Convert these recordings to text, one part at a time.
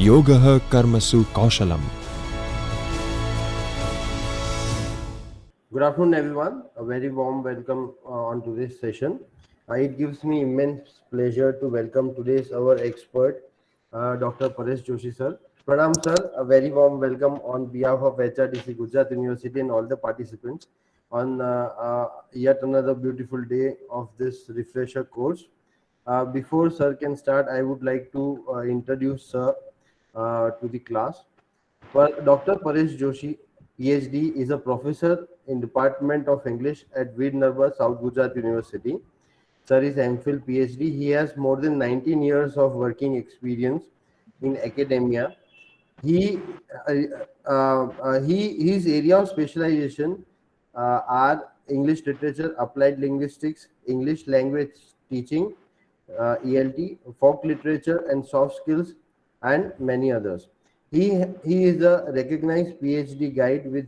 Yogah Karmasu Kaushalam. Good afternoon, everyone. A very warm welcome on today's session. It gives me immense pleasure to welcome today's our expert, Dr. Paresh Joshi, sir. Pranam, sir. A very warm welcome on behalf of HRDC Gujarat University and all the participants on yet another beautiful day of this refresher course. Before sir can start, I would like to introduce sir to the class. Dr. Paresh Joshi, PhD, is a professor in Department of English at Veer Narwar, South Gujarat University. Sir is MPhil PhD. He has more than 19 years of working experience in academia. He, his area of specialization are English literature, applied linguistics, English language teaching, ELT, folk literature, and soft skills, and many others. He is a recognized PhD guide with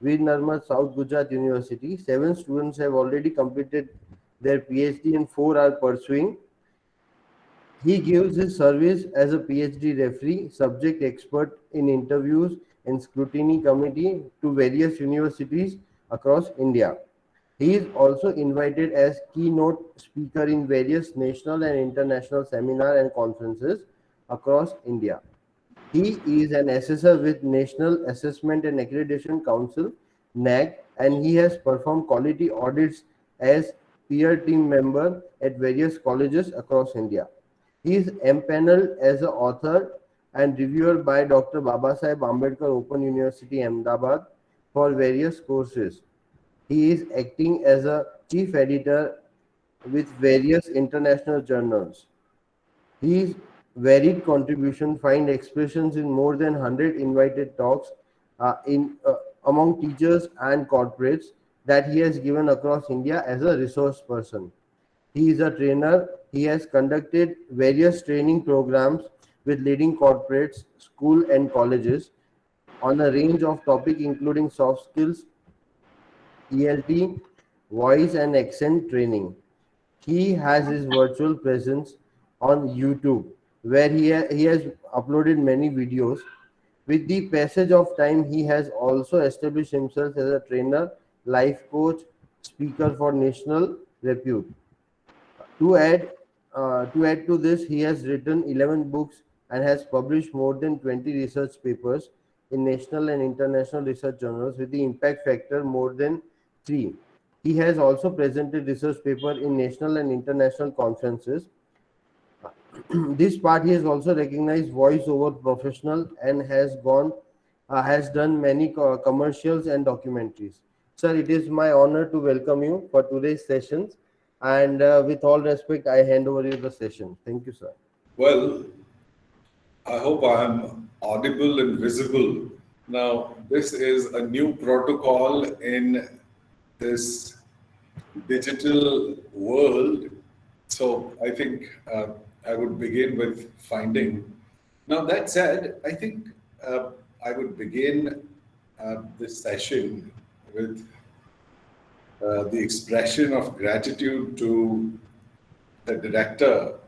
Veer Narmad South Gujarat University. 7 students have already completed their PhD and 4 are pursuing. He gives his service as a PhD referee, subject expert in interviews and scrutiny committee to various universities across India. He is also invited as keynote speaker in various national and international seminars and conferences across India. He is an assessor with National Assessment and Accreditation Council (NAC), and he has performed quality audits as peer team member at various colleges across India. He is empaneled as an author and reviewer by Dr. Babasaheb Ambedkar Open University Ahmedabad for various courses. He is acting as a chief editor with various international journals. His varied contribution find expressions in more than 100 invited talks in among teachers and corporates that he has given across India as a resource person. He is a trainer. He has conducted various training programs with leading corporates, school and colleges on a range of topics including soft skills, ELT, voice and accent training. He has his virtual presence on YouTube where he has uploaded many videos. With the passage of time, he has also established himself as a trainer, life coach, speaker for national repute. To add, to this, he has written 11 books and has published more than 20 research papers in national and international research journals with the impact factor more than 3. He has also presented research paper in national and international conferences. This part he has also recognized voice-over professional and has done many commercials and documentaries. Sir, it is my honor to welcome you for today's sessions. And with all respect, I hand over you the session. Thank you, sir. Well, I hope I am audible and visible. Now, this is a new protocol in this digital world. So I think I would begin with finding. Now, that said, I think I would begin this session with the expression of gratitude to the director,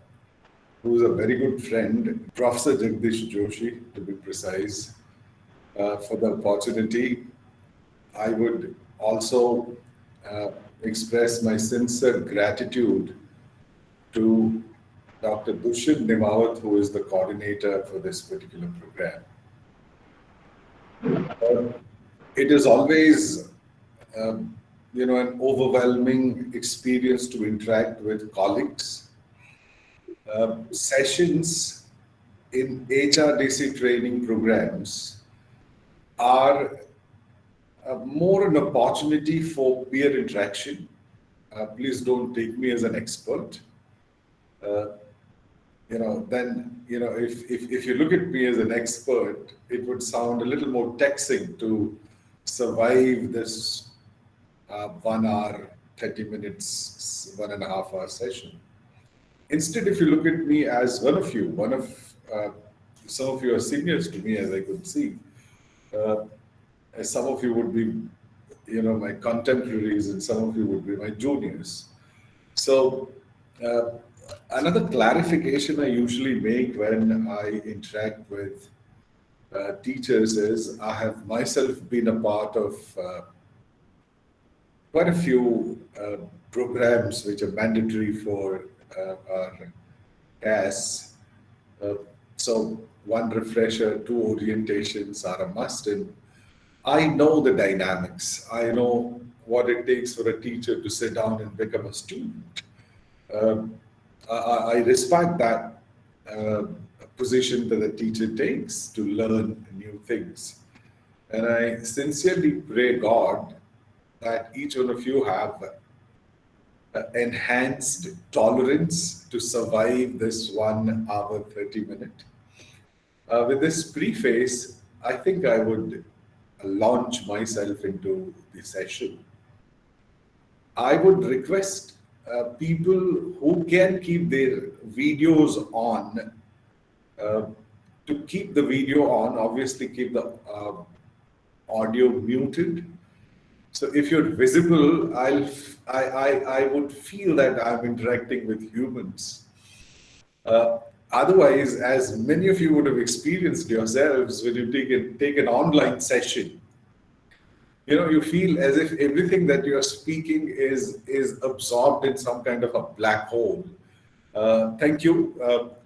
who's a very good friend, Professor Jagdish Joshi, to be precise, for the opportunity. I would also express my sincere gratitude to Dr. Dushit Nimawat, who is the coordinator for this particular program. It is always, an overwhelming experience to interact with colleagues. Sessions in HRDC training programs are more an opportunity for peer interaction. Please don't take me as an expert. If you look at me as an expert, it would sound a little more taxing to survive this 1 hour, 30 minutes, 1.5 hour session. Instead, if you look at me as one of you, some of you are seniors to me, as I could see. As some of you would be, my contemporaries, and some of you would be my juniors. So Another clarification I usually make when I interact with teachers is I have myself been a part of quite a few programs which are mandatory for our CAS. Uh, so one refresher, two orientations are a must, and I know the dynamics. I know what it takes for a teacher to sit down and become a student. Um, I respect that uh, position that a teacher takes to learn new things. And I sincerely pray God that each one of you have enhanced tolerance to survive this 1 hour, 30 minute. With this preface, I think I would launch myself into the session. I would request people who can keep their videos on uh, to keep the video on, obviously, keep the audio muted. So if you're visible, I would feel that I'm interacting with humans. Uh, Otherwise, as many of you would have experienced yourselves when you take an online session, you feel as if everything that you're speaking is absorbed in some kind of a black hole. Thank you.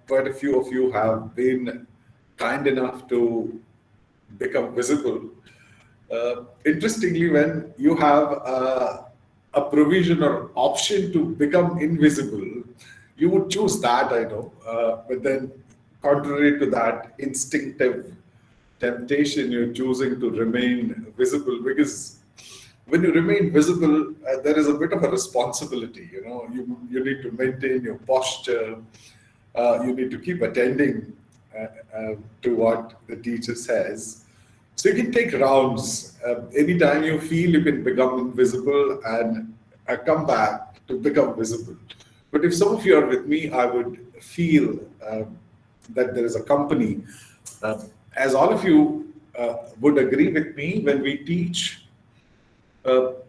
Quite a few of you have been kind enough to become visible. Interestingly, when you have a provision or option to become invisible, you would choose that, I know. But then, contrary to that instinctive temptation, you're choosing to remain visible because when you remain visible, there is a bit of a responsibility. You need to maintain your posture. You need to keep attending to what the teacher says. So you can take rounds. Anytime you feel you can become invisible and come back to become visible. But if some of you are with me, I would feel that there is a company. As all of you would agree with me, when we teach,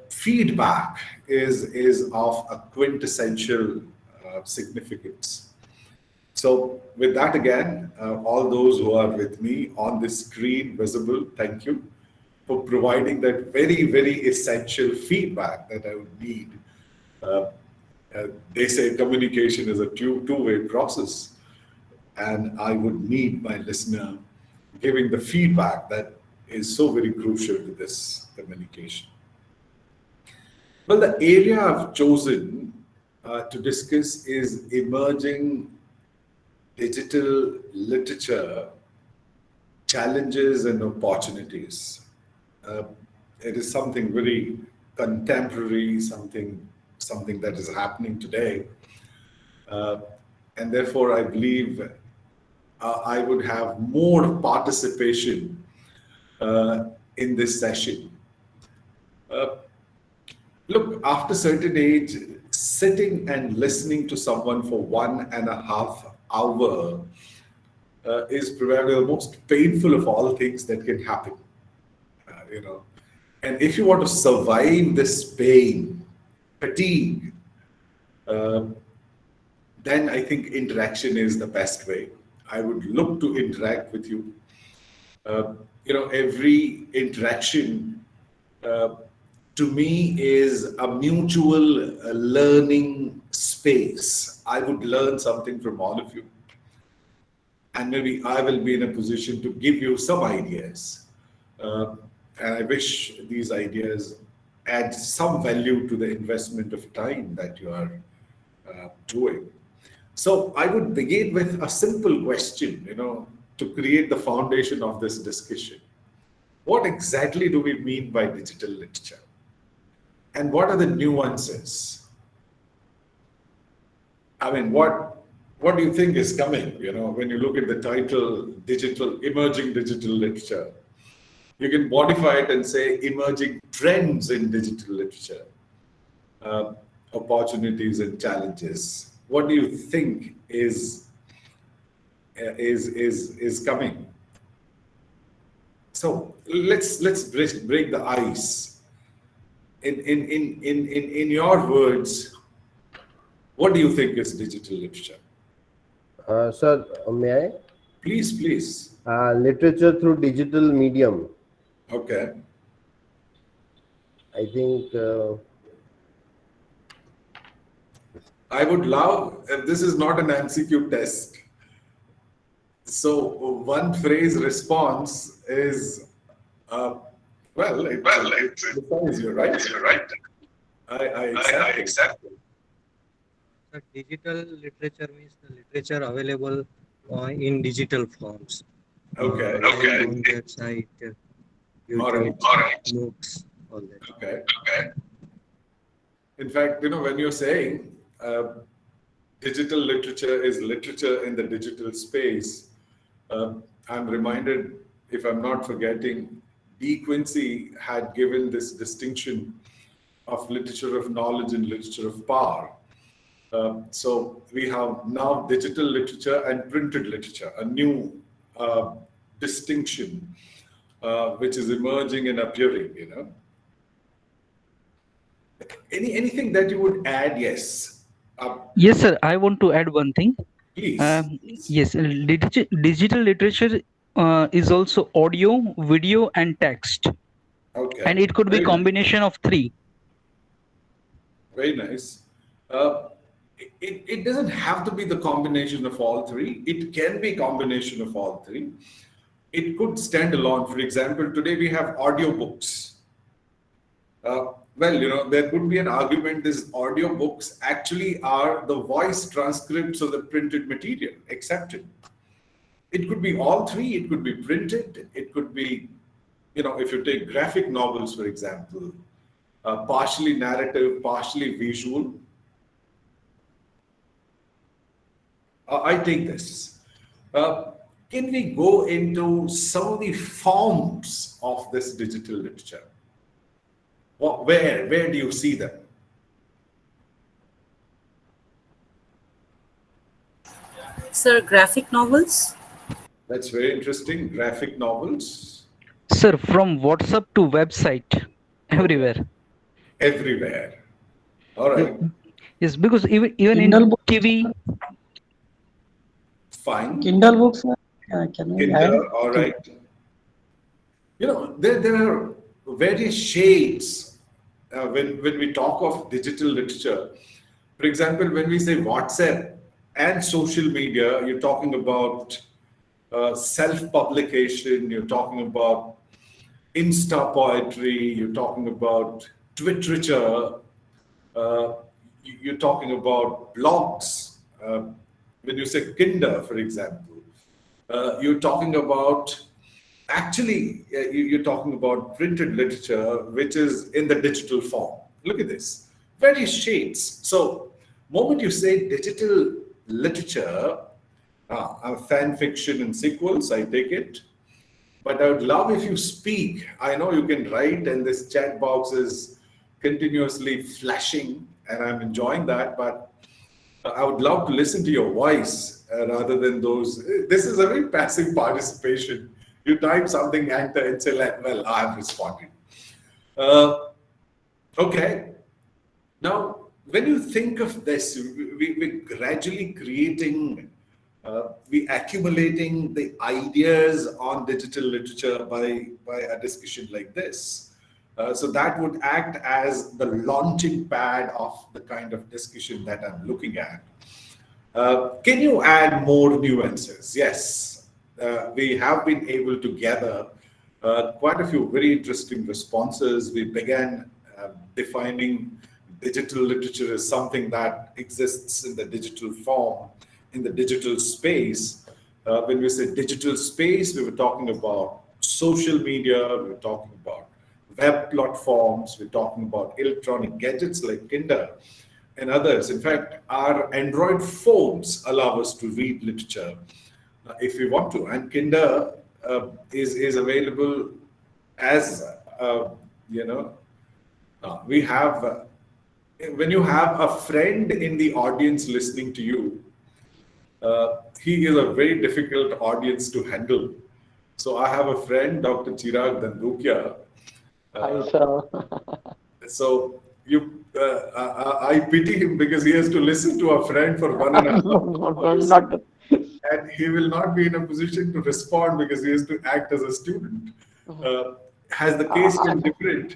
feedback is of a quintessential significance. So, with that again, all those who are with me on the screen visible, thank you for providing that very, very essential feedback that I would need. Uh, they say communication is a two-way process, and I would need my listener giving the feedback that is so very crucial to this communication. Well, the area I've chosen to discuss is emerging digital literature challenges and opportunities. Uh, it is something very contemporary, something that is happening today, uh, and therefore I believe I would have more participation in this session. Uh, Look, after certain age, sitting and listening to someone for 1.5 hour is probably the most painful of all things that can happen. You know, and if you want to survive this pain, fatigue, uh, then I think interaction is the best way. I would look to interact with you. Uh, every interaction uh, to me is a mutual learning space. I would learn something from all of you, and maybe I will be in a position to give you some ideas. Uh, and I wish these ideas add some value to the investment of time that you are doing. So I would begin with a simple question, to create the foundation of this discussion. What exactly do we mean by digital literature? And what are the nuances? I mean, what do you think is coming? When you look at the title, emerging digital literature, you can modify it and say emerging trends in digital literature, uh, opportunities and challenges. What do you think is coming? So let's break the ice. In your words, What do you think is digital literature? Sir, may I? Please, please. Literature through digital medium. Okay. I think I would love, this is not an MCQ test. So one phrase response is, it defines you, right? I accept it. The digital literature means the literature available in digital forms. Okay. Like on website, All right. YouTube, MOOCs, all that. Okay. In fact, when you're saying digital literature is literature in the digital space, I'm reminded, if I'm not forgetting, De Quincey had given this distinction of literature of knowledge and literature of power. So we have now digital literature and printed literature, a new distinction which is emerging and appearing. Anything that you would add? Yes. Yes, sir. I want to add one thing. Please. Yes, digital literature is also audio, video, and text, Okay. and it could be Very combination of three. Very nice. It doesn't have to be the combination of all three. It can be combination of all three. It could stand alone. For example, today we have audiobooks. There could be an argument these audiobooks actually are the voice transcripts of the printed material, accepted. It could be all three. It could be printed. It could be, if you take graphic novels, for example, partially narrative, partially visual. I take this. Can we go into some of the forms of this digital literature? Where do you see them? Sir, graphic novels? That's very interesting. Graphic novels. Sir, from WhatsApp to website, everywhere. Everywhere. All right. Yes, because even Kindle in books. TV. Fine. Kindle books, can we add? Kindle, all right. There are various shades when we talk of digital literature. For example, when we say WhatsApp and social media, you're talking about self-publication, you're talking about Insta poetry, you're talking about Twitterature, you're talking about blogs. When you say Kinder, for example, you're talking about you're talking about printed literature, which is in the digital form. Look at this, various shades. So, moment you say digital literature, fan fiction and sequels, I take it. But I would love if you speak. I know you can write, and this chat box is continuously flashing, and I'm enjoying that. But I would love to listen to your voice rather than those. This is a very passive participation. You type something, enter, and say, well, I have responded. Okay. Now, when you think of this, we're gradually creating, we're accumulating the ideas on digital literature by a discussion like this. So that would act as the launching pad of the kind of discussion that I'm looking at. Can you add more nuances? Yes, we have been able to gather quite a few very interesting responses. We began defining digital literature as something that exists in the digital form, in the digital space. When we say digital space, we were talking about social media, we were talking about web platforms, we're talking about electronic gadgets like Kinder and others. In fact, our Android phones allow us to read literature if we want to. And Kinder is available as, we have, when you have a friend in the audience listening to you, he is a very difficult audience to handle. So I have a friend, Dr. Chirag Dandukia. Hi, sir. So I pity him because he has to listen to a friend for 1.5 No, hours, not that. and he will not be in a position to respond because he has to act as a student. Has the case been different?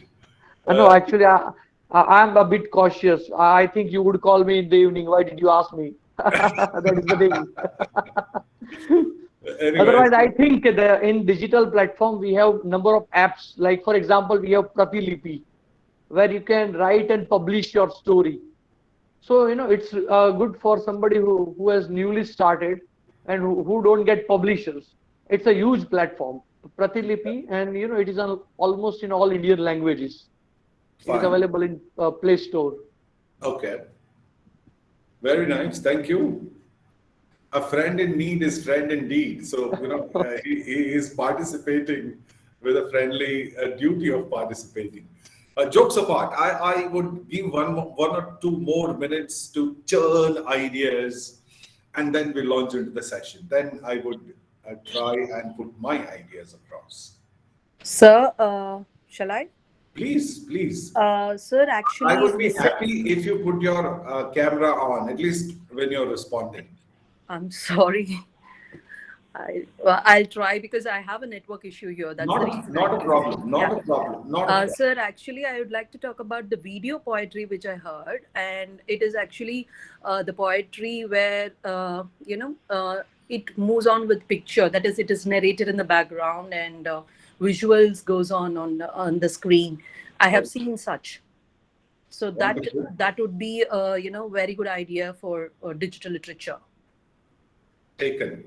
No, Uh, actually, I'm a bit cautious. I think you would call me in the evening. Why did you ask me? That is the thing. anyway, Otherwise, I think in digital platform we have number of apps. Like for example, we have Pratilipi, where you can write and publish your story. So it's good for somebody who has newly started and who don't get publishers. It's a huge platform, Pratilipi, and it is on almost in all Indian languages. It is fine. available in Play Store. Okay. Very nice. Thank you. A friend in need is friend indeed. So, he is participating with a friendly duty of participating. Jokes apart, I would give one or two more minutes to churn ideas, and then we launch into the session. Then I would try and put my ideas across. Sir, shall I? Please, please. Sir, I actually, would be happy if you put your camera on, at least when you're responding. I'm sorry. I'll try because I have a network issue here. That's the reason. Not a problem. Not Yeah. a problem. Not a problem. Sir, actually, I would like to talk about the video poetry which I heard, and it is actually the poetry where it moves on with picture. That is, it is narrated in the background and visuals goes on the screen. I have seen such. So Wonderful. that would be very good idea for digital literature. Taken.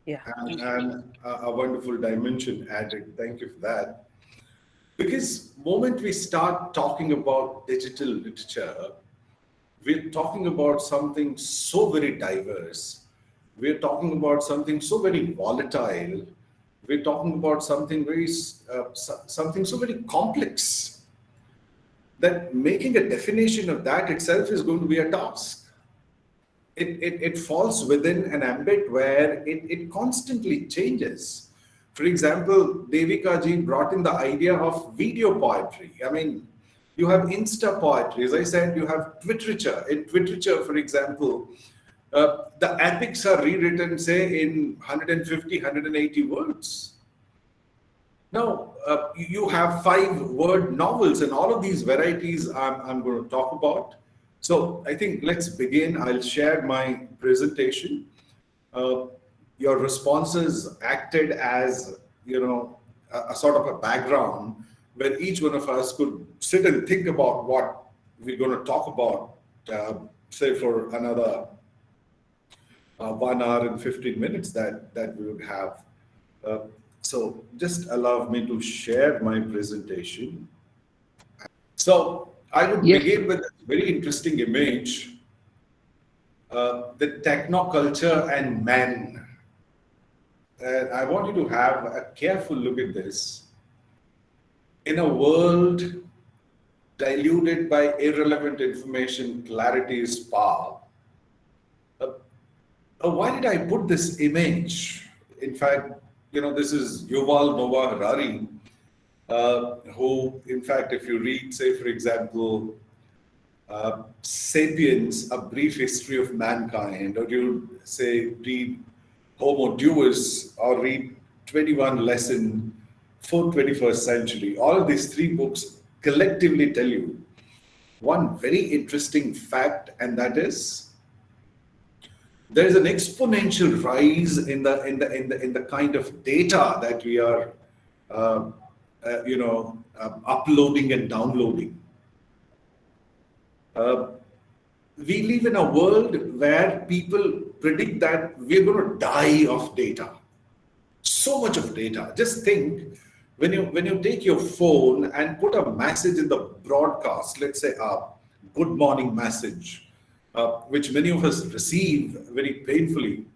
Yeah. And a wonderful dimension added. Thank you for that. Because moment we start talking about digital literature, we're talking about something so very diverse. We're talking about something so very volatile. We're talking about something something so very complex that making a definition of that itself is going to be a task. It falls within an ambit where it constantly changes. For example, Devika ji brought in the idea of video poetry. I mean, you have Insta poetry. As I said, you have Twitterature. In Twitterature, for example, the epics are rewritten, say, in 150, 180 words. Now, you have 5-word novels, and all of these varieties I'm going to talk about. So I think let's begin. I'll share my presentation. Your responses acted as, a sort of a background where each one of us could sit and think about what we're going to talk about, say for another 1 hour and 15 minutes that we would have. So just allow me to share my presentation. So I would Yes. begin with a very interesting image, the technoculture and men. I want you to have a careful look at this. In a world diluted by irrelevant information, clarity is power. Why did I put this image? In fact, this is Yuval Noah Harari, who, in fact, if you read, say, for example, Sapiens, A Brief History of Mankind, or you say read Homo Deus, or read 21 Lesson for 21st Century, all of these 3 books collectively tell you one very interesting fact, and that is there is an exponential rise in the kind of data that we are uploading and downloading. We live in a world where people predict that we're going to die of data. So much of data. Just think, when you take your phone and put a message in the broadcast, let's say a good morning message, which many of us receive very painfully,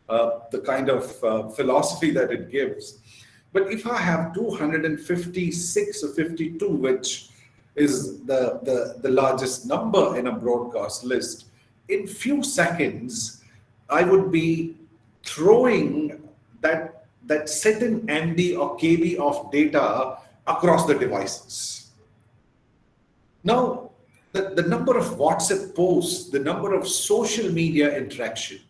the kind of philosophy that it gives. But if I have 256 or 52, which is the largest number in a broadcast list, in few seconds, I would be throwing that certain MB or KB of data across the devices. Now, the number of WhatsApp posts, the number of social media interaction,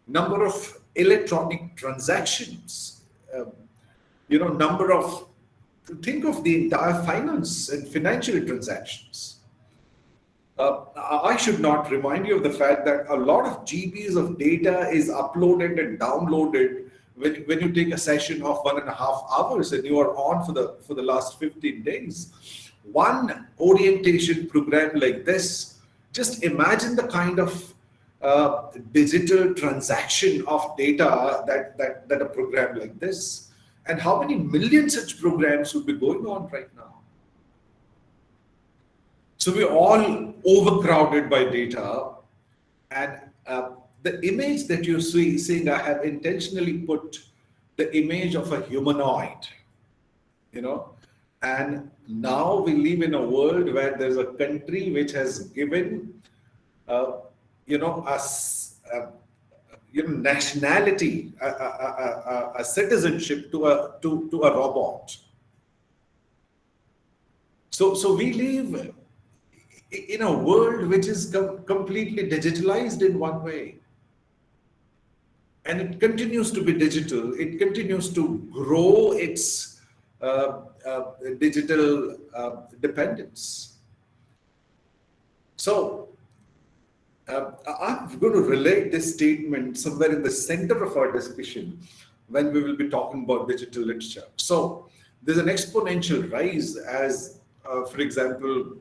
number of electronic transactions, number of, think of the entire finance and financial transactions. I should not remind you of the fact that a lot of GBs of data is uploaded and downloaded when you take a session of 1.5 hours and you are on for the last 15 days. One orientation program like this, just imagine the kind of digital transaction of data that a program like this, and how many million such programs would be going on right now. So we're all overcrowded by data, and the image that you're seeing, I have intentionally put the image of a humanoid, and now we live in a world where there's a country which has given, us, nationality, a citizenship to a robot. So we live in a world which is completely digitalized in one way, and it continues to be digital. It continues to grow its digital dependence. So I'm going to relate this statement somewhere in the center of our discussion when we will be talking about digital literature. So there's an exponential rise, as for example,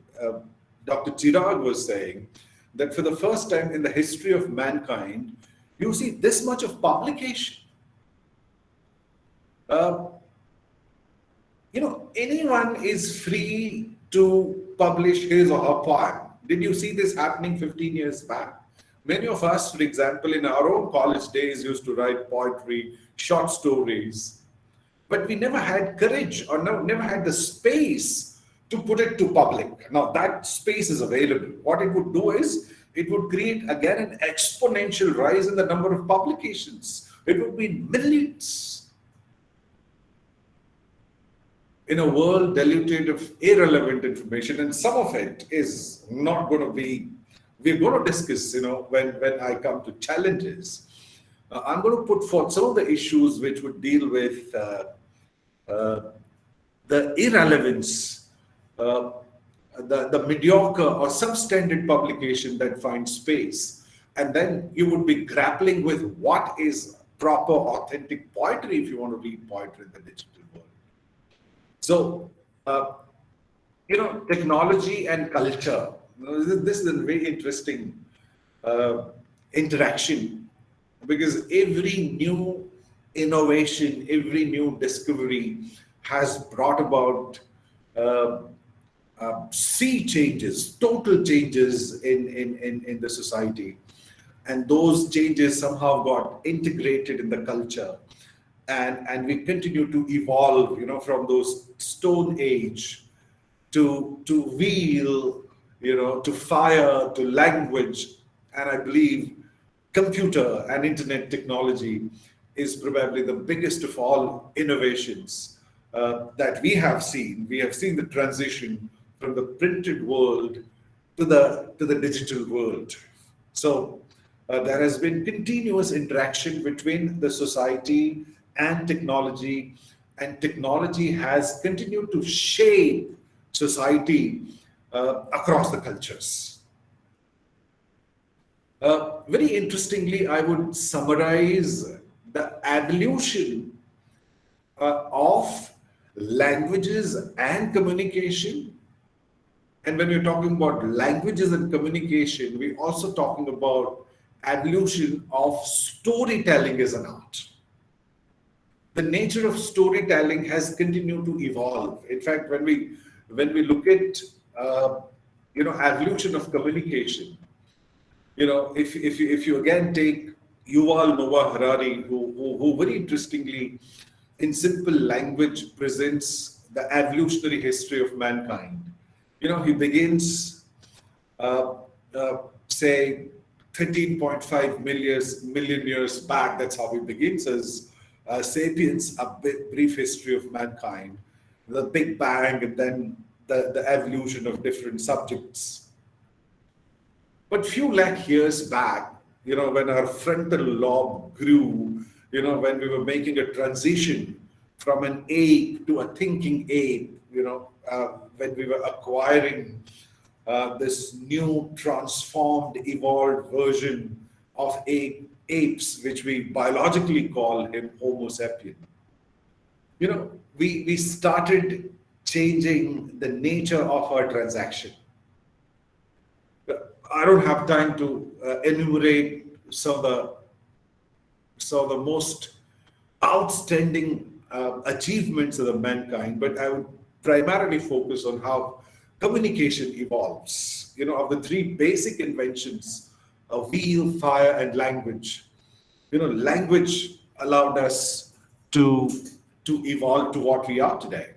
Dr. Chirag was saying, that for the first time in the history of mankind, you see this much of publication. Anyone is free to publish his or her poem. Did you see this happening 15 years back? Many of us, for example, in our own college days, used to write poetry, short stories, but we never had courage or never had the space to put it to public. Now that space is available. What it would do is, it would create again an exponential rise in the number of publications. It would be millions. In a world diluted of irrelevant information, and some of it is not going to be, we're going to discuss, when I come to challenges. I'm going to put forth some of the issues which would deal with the irrelevance, the mediocre or substandard publication that finds space. And then you would be grappling with what is proper, authentic poetry if you want to read poetry in the digital world. So, technology and culture. This is a very interesting interaction, because every new innovation, every new discovery has brought about sea changes, total changes in the society. And those changes somehow got integrated in the culture. And we continue to evolve, from those Stone Age to wheel, to fire, to language. And I believe computer and internet technology is probably the biggest of all innovations that we have seen. We have seen the transition from the printed world to the digital world. So there has been continuous interaction between the society and technology has continued to shape society across the cultures. Very interestingly, I would summarize the evolution of languages and communication. And when we're talking about languages and communication, we're also talking about evolution of storytelling as an art. The nature of storytelling has continued to evolve. In fact, when we look at evolution of communication, if you again take Yuval Noah Harari, who very interestingly, in simple language, presents the evolutionary history of mankind. He begins, say, 13.5 million years back. That's how he begins as Sapiens, a brief history of mankind, the Big Bang, and then the evolution of different subjects. But few lakh years back, when our frontal lobe grew, when we were making a transition from an ape to a thinking ape, when we were acquiring this new transformed, evolved version of apes, which we biologically call him Homo sapien. We started changing the nature of our transaction. I don't have time to enumerate some of the most outstanding achievements of the mankind, but I would primarily focus on how communication evolves. Of the three basic inventions of wheel, fire, and language, language allowed us to evolve to what we are today.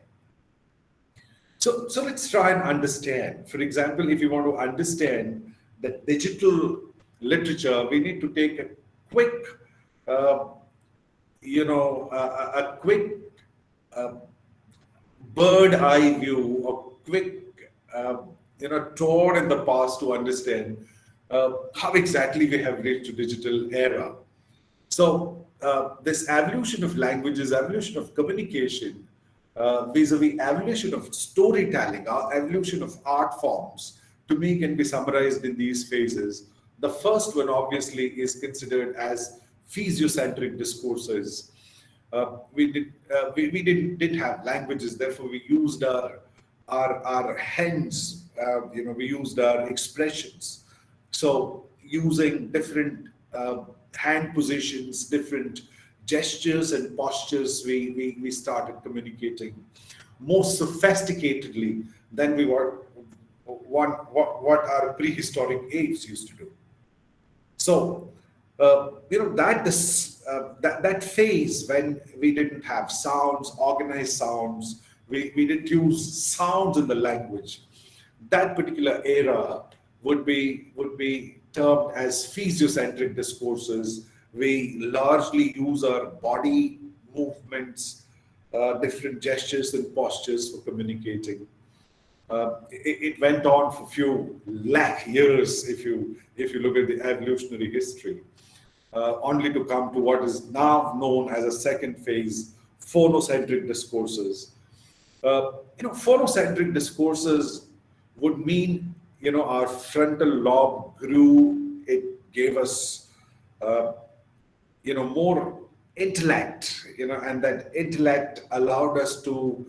So let's try and understand. For example, if you want to understand the digital literature, we need to take a quick, a quick bird eye view, a quick, tour in the past to understand how exactly we have reached to digital era. So this evolution of languages, evolution of communication, vis-a-vis evolution of storytelling, evolution of art forms, to me can be summarized in these phases. The first one obviously is considered as physiocentric discourses. We didn't have languages, therefore we used our hands, we used our expressions. So using different hand positions, different gestures and postures, we started communicating more sophisticatedly than we were what our prehistoric apes used to do. So that phase when we didn't have sounds, organized sounds, we didn't use sounds in the language. That particular era would be termed as physiocentric discourses. We largely use our body movements, different gestures and postures for communicating. It went on for few lakh years if you look at the evolutionary history, only to come to what is now known as a second phase, phonocentric discourses. Phonocentric discourses would mean our frontal lobe grew. It gave us more intellect, and that intellect allowed us to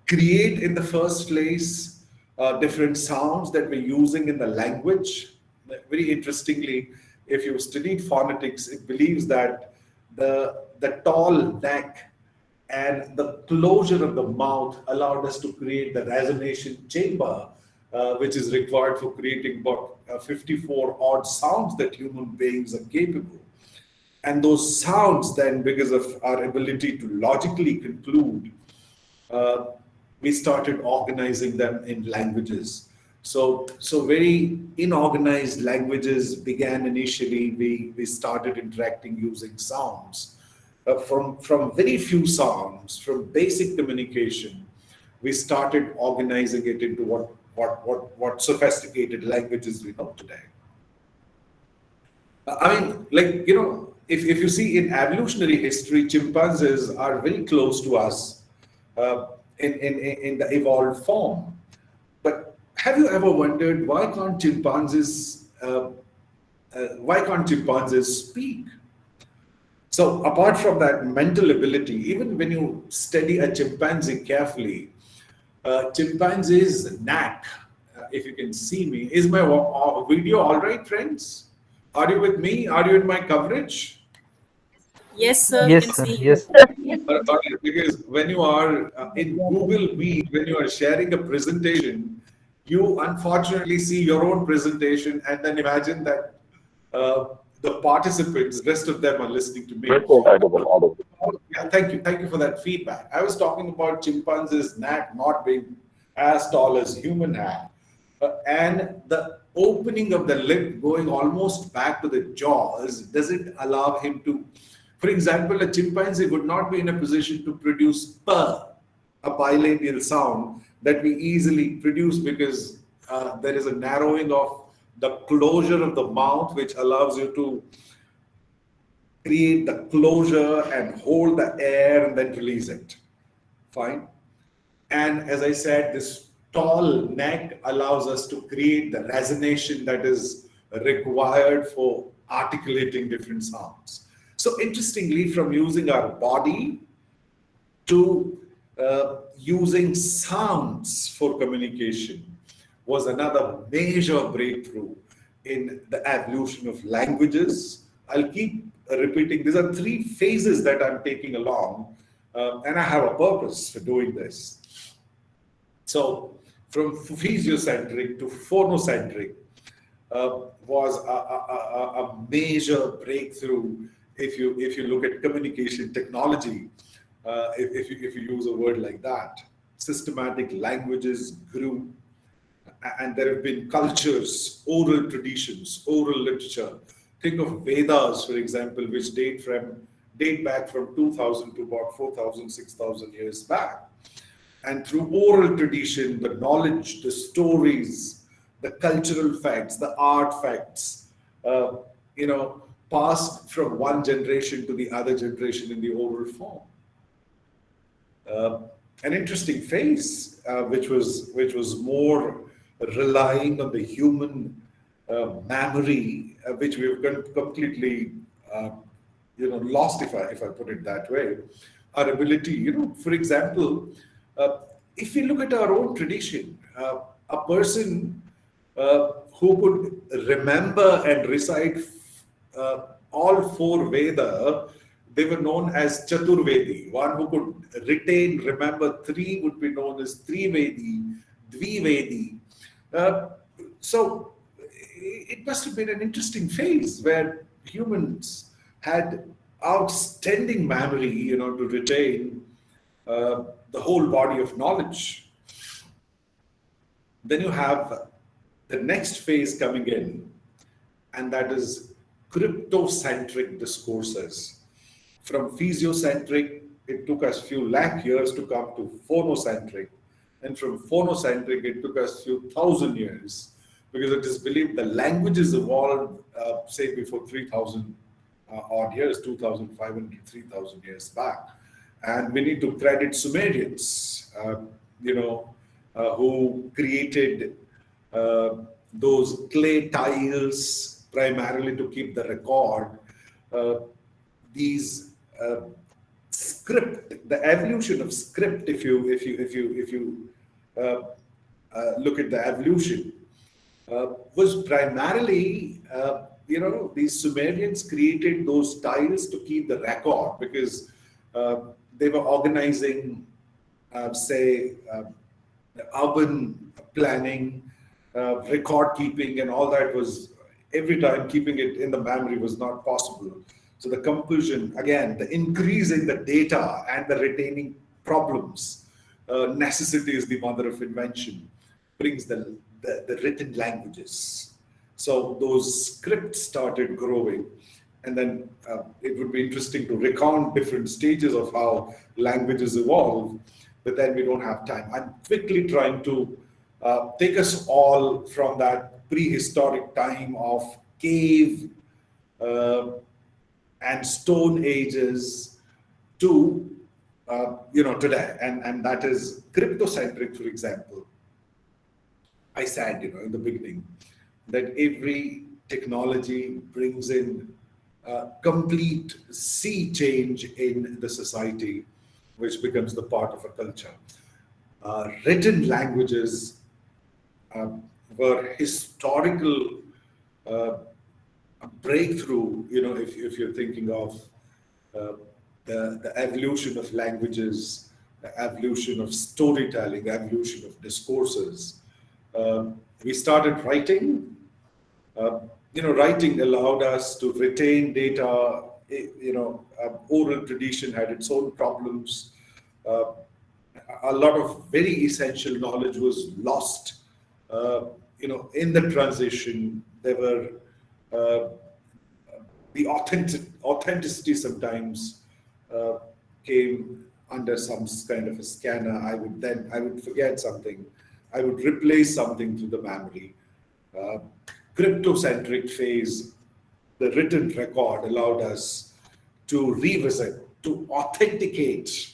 create in the first place different sounds that we're using in the language. Very interestingly, if you studied phonetics, it believes that the tall neck and the closure of the mouth allowed us to create the resonation chamber, which is required for creating about 54 odd sounds that human beings are capable. And those sounds then, because of our ability to logically conclude, we started organizing them in languages. So very inorganized languages began initially. We started interacting using sounds. From very few sounds, from basic communication, we started organizing it into what sophisticated languages we know today. I mean, if you see in evolutionary history, chimpanzees are very close to us in the evolved form. But have you ever wondered why can't chimpanzees speak? So apart from that mental ability, even when you study a chimpanzee carefully, chimpanzee's neck, if you can see me, is my video all right, friends? Are you with me? Are you in my coverage? Yes, sir. Yes, Can sir. see Yes. Because when you are in Google Meet, when you are sharing a presentation, you unfortunately see your own presentation and then imagine that the participants, rest of them are listening to me. Yeah, thank you for that feedback. I was talking about chimpanzee's neck not being as tall as human neck, and the opening of the lip going almost back to the jaws doesn't allow him to. For example, a chimpanzee would not be in a position to produce p, a bilabial sound that we easily produce because there is a narrowing of the closure of the mouth, which allows you to create the closure and hold the air and then release it. Fine. And as I said, this tall neck allows us to create the resonation that is required for articulating different sounds. So interestingly, from using our body to using sounds for communication was another major breakthrough in the evolution of languages. I'll keep repeating. These are three phases that I'm taking along, and I have a purpose for doing this. So, from physiocentric to phonocentric was a major breakthrough. If you look at communication technology, if you use a word like that, systematic languages grew, and there have been cultures, oral traditions, oral literature. Think of Vedas, for example, which date back from 2000 to about 4,000, 6,000 years back. And through oral tradition, the knowledge, the stories, the cultural facts, the art facts, passed from one generation to the other generation in the oral form. An interesting phase, which was more relying on the human memory, which we've completely lost, if I put it that way. Our ability, for example, if we look at our own tradition, a person who could remember and recite all four Veda, they were known as Chaturvedi. One who could retain, remember three would be known as Trivedi, Dvivedi. So it must have been an interesting phase where humans had outstanding memory, to retain the whole body of knowledge. Then you have the next phase coming in, and that is cryptocentric discourses. From physiocentric, it took us few lakh years to come to phonocentric. And from phonocentric, it took us few thousand years, because it is believed the languages evolved, say, before 3,000 odd years, 2,500, 3,000 years back. And we need to credit Sumerians, who created those clay tiles primarily to keep the record. These script, the evolution of script, if you look at the evolution, was primarily, these Sumerians created those tiles to keep the record, because they were organizing, urban planning, record keeping, and all that was, every time keeping it in the memory was not possible. So the conclusion, again, the increase in the data and the retaining problems, necessity is the mother of invention, brings the written languages. So those scripts started growing. And then it would be interesting to recount different stages of how languages evolve, but then we don't have time. I'm quickly trying to take us all from that prehistoric time of cave and stone ages to today, and that is cryptocentric. For example, I said in the beginning that every technology brings in complete sea change in the society, which becomes the part of a culture. Written languages were historical breakthrough. If you're thinking of the evolution of languages, the evolution of storytelling, the evolution of discourses. We started writing. Writing allowed us to retain data. Oral tradition had its own problems. A lot of very essential knowledge was lost. In the transition, there were the authenticity sometimes came under some kind of a scanner. I would forget something. I would replace something to the memory. crypto-centric phase, the written record allowed us to revisit, to authenticate,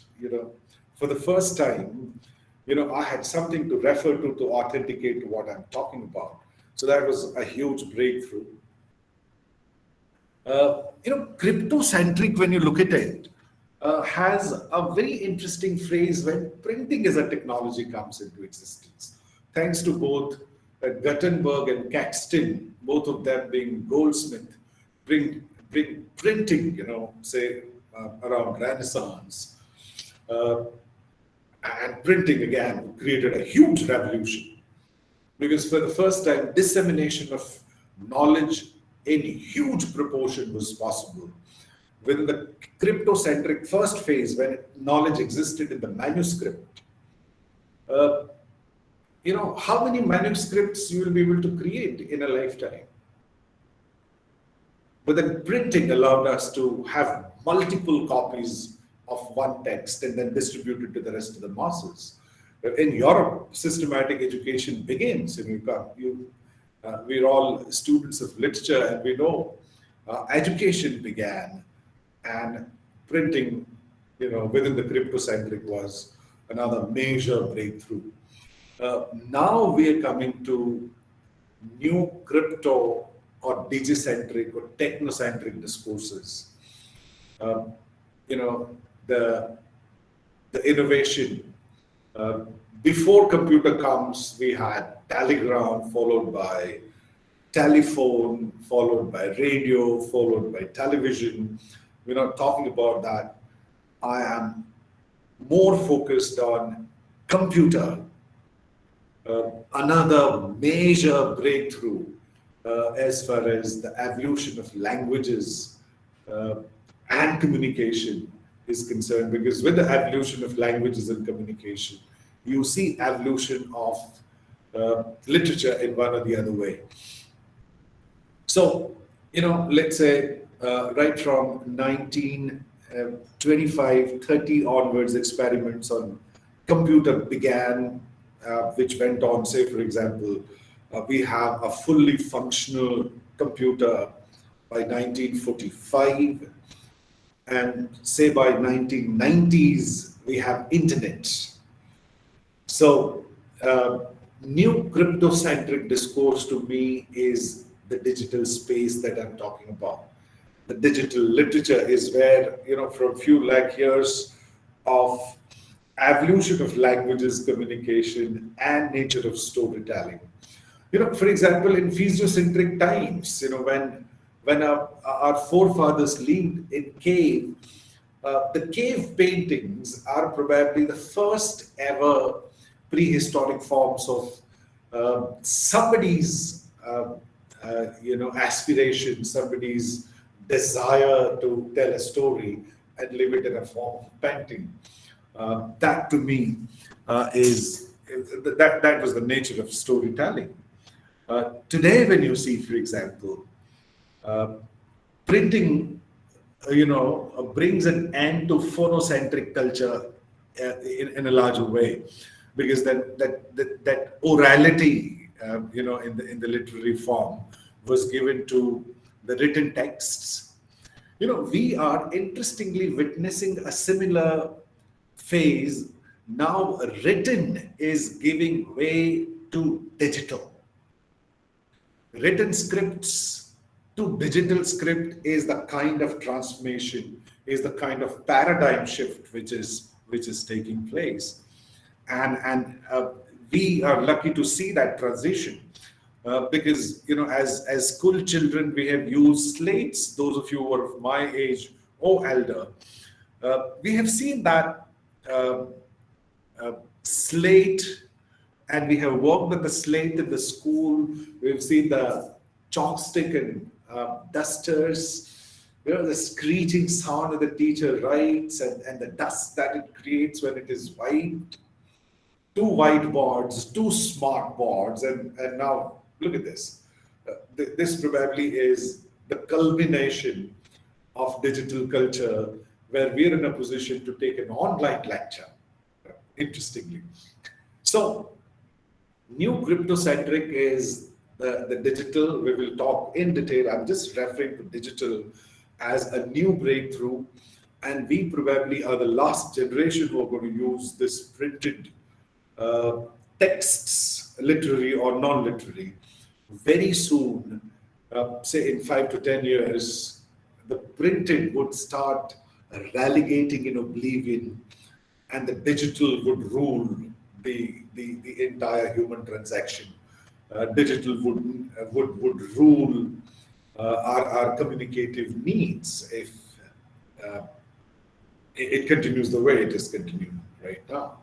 for the first time, I had something to refer to authenticate what I'm talking about. So that was a huge breakthrough. Crypto-centric, when you look at it, has a very interesting phrase when printing as a technology comes into existence. Thanks to both Gutenberg and Caxton, both of them being Goldsmith, bring printing, say around Renaissance. And printing again created a huge revolution because for the first time, dissemination of knowledge in huge proportion was possible. Within the crypto-centric first phase, when knowledge existed in the manuscript, how many manuscripts you will be able to create in a lifetime? But then printing allowed us to have multiple copies of one text and then distribute it to the rest of the masses. In Europe, systematic education begins. We're all students of literature, and we know education began, and printing, within the crypto-centric was another major breakthrough. Now we are coming to new crypto or digicentric or technocentric discourses. The innovation. Before computer comes, we had telegram followed by telephone, followed by radio, followed by television. We're not talking about that. I am more focused on computer. Another major breakthrough as far as the evolution of languages and communication is concerned, because with the evolution of languages and communication, you see evolution of literature in one or the other way. So, let's say right from 1925, 30 onwards, experiments on computer began, which went on, say, for example, we have a fully functional computer by 1945. And say by 1990s, we have internet. So new crypto-centric discourse to me is the digital space that I'm talking about. The digital literature is where, from few lakh years of evolution of languages, communication, and nature of storytelling. For example, in physiocentric times, when our forefathers lived in cave, the cave paintings are probably the first ever prehistoric forms of somebody's, aspiration, somebody's desire to tell a story and live it in a form of painting. That to me that was the nature of storytelling. Today, when you see, for example, printing, brings an end to phonocentric culture in a larger way, because that orality, in the literary form was given to the written texts. We are interestingly witnessing a similar phase. Now written is giving way to digital. Written scripts to digital script is the kind of transformation, is the kind of paradigm shift which is taking place, and we are lucky to see that transition because as school children we have used slates. Those of you who are of my age or elder, we have seen that slate, and we have worked with the slate in the school. We've seen the chalk stick and dusters, the screeching sound that the teacher writes, and the dust that it creates when it is wiped. 2 whiteboards, 2 smart boards, and now look at this. This probably is the culmination of digital culture, where we're in a position to take an online lecture, interestingly. So, new crypto-centric is the digital, we will talk in detail. I'm just referring to digital as a new breakthrough. And we probably are the last generation who are going to use this printed uh, texts, literary or non-literary. Very soon, say in 5 to 10 years, the printed would start relegating in oblivion, and the digital would rule the entire human transaction. Digital would rule our communicative needs if uh, it continues the way it is continuing right now.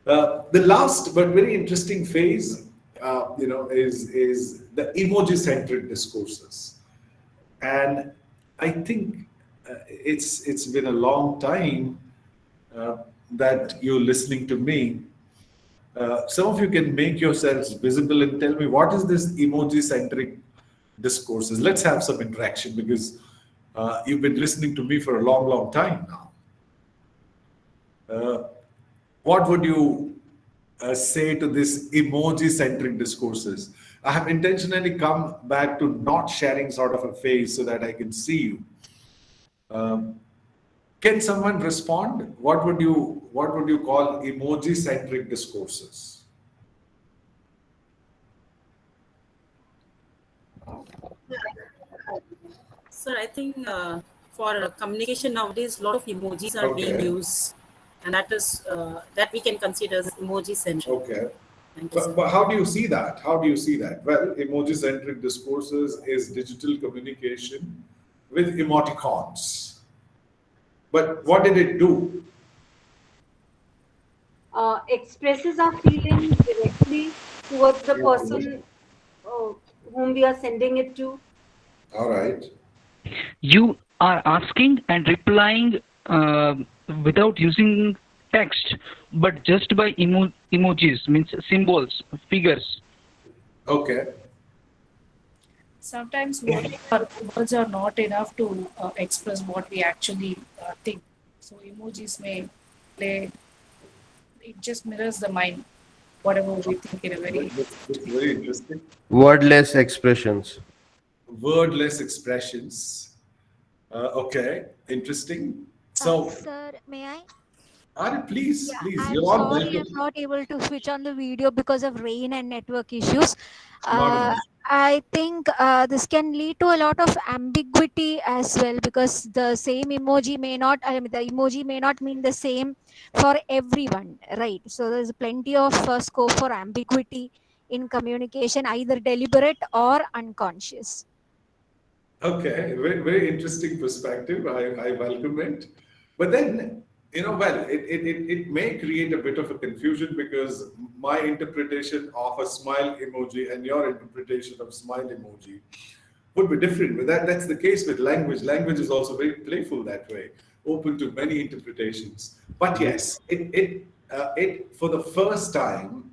The last but very interesting phase, is the emoji-centric discourses, and I think it's been a long time that you're listening to me. Some of you can make yourselves visible and tell me what is this emoji-centric discourses. Let's have some interaction because you've been listening to me for a long, long time now. What would you say to this emoji-centric discourses? I have intentionally come back to not sharing sort of a face so that I can see you. Can someone respond? What would you call emoji-centric discourses? Sir, I think for communication nowadays, a lot of emojis are being Okay. used, and that we can consider as emoji centric. Okay. Thank you, sir. But how do you see that? How do you see that? Well, emoji-centric discourses is digital communication with emoticons. But what did it do? Expresses our feeling directly towards the person whom we are sending it to. All right. You are asking and replying without using text, but just by emojis, means symbols, figures. Okay. Sometimes words are not enough to express what we actually think. So emojis may play, it just mirrors the mind, whatever we think in a very... That's very interesting. Wordless expressions. Wordless expressions. Okay, interesting. So, Sir, may I? Ari, please, Yeah, please, I'm you're all sorry welcome. I'm not able to switch on the video because of rain and network issues. Not an issue. I think this can lead to a lot of ambiguity as well, because the same emoji may not, the emoji may not mean the same for everyone, right? So there's plenty of scope for ambiguity in communication, either deliberate or unconscious. Okay, very, very interesting perspective. I welcome it. But then, it may create a bit of a confusion because my interpretation of a smile emoji and your interpretation of smile emoji would be different. But that's the case with language. Language is also very playful that way, open to many interpretations. But yes, it for the first time,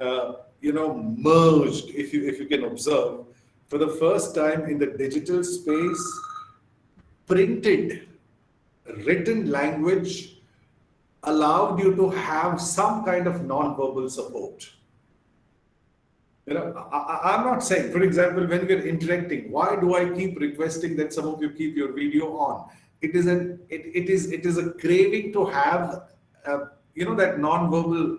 merged. If you can observe, for the first time in the digital space, printed written language allowed you to have some kind of non-verbal support. I'm not saying, for example, when we're interacting, why do I keep requesting that some of you keep your video on? It is a craving to have, that non-verbal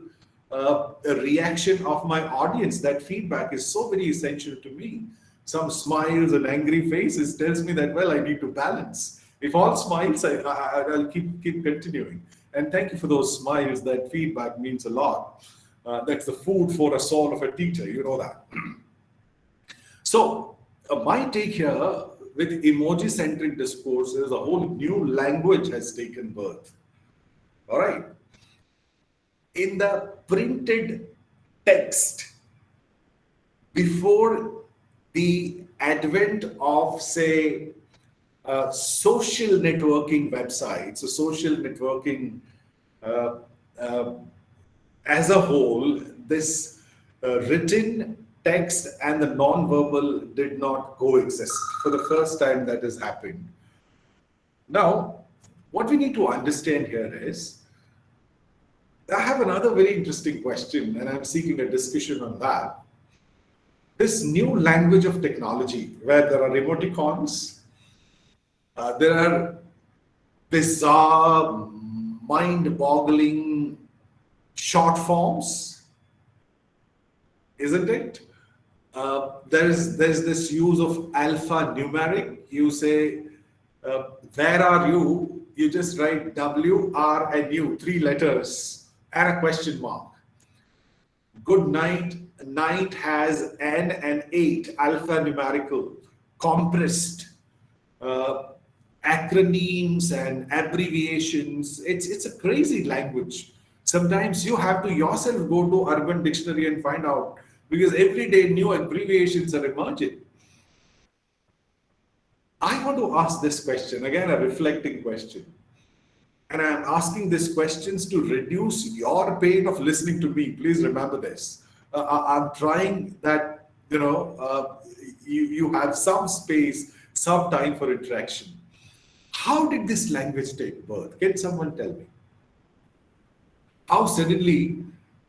reaction of my audience. That feedback is so very essential to me. Some smiles and angry faces tells me that, well, I need to balance. If all smiles, I'll keep continuing. And thank you for those smiles. That feedback means a lot. That's the food for a soul of a teacher. You know that. So my take here with emoji-centric discourses, a whole new language has taken birth. All right. In the printed text, before the advent of, say, social networking websites, so social networking as a whole, this written text and the non-verbal did not coexist. For the first time, that has happened. Now, what we need to understand here is, I have another very interesting question, and I'm seeking a discussion on that. this new language of technology where there are emoticons, there are bizarre, mind-boggling short forms, isn't it? There's this use of alphanumeric. You say, where are you? You just write W, R, and U, 3 letters, and a question mark. Good night. Night has N and 8, alphanumerical, compressed, uh, acronyms and abbreviations. It's a crazy language. Sometimes you have to yourself go to Urban Dictionary and find out because every day new abbreviations are emerging. I want to ask this question again, a reflecting question. And I'm asking these questions to reduce your pain of listening to me. Please remember this. I'm trying that, you have some space, some time for interaction. How did this language take birth? Can someone tell me? How suddenly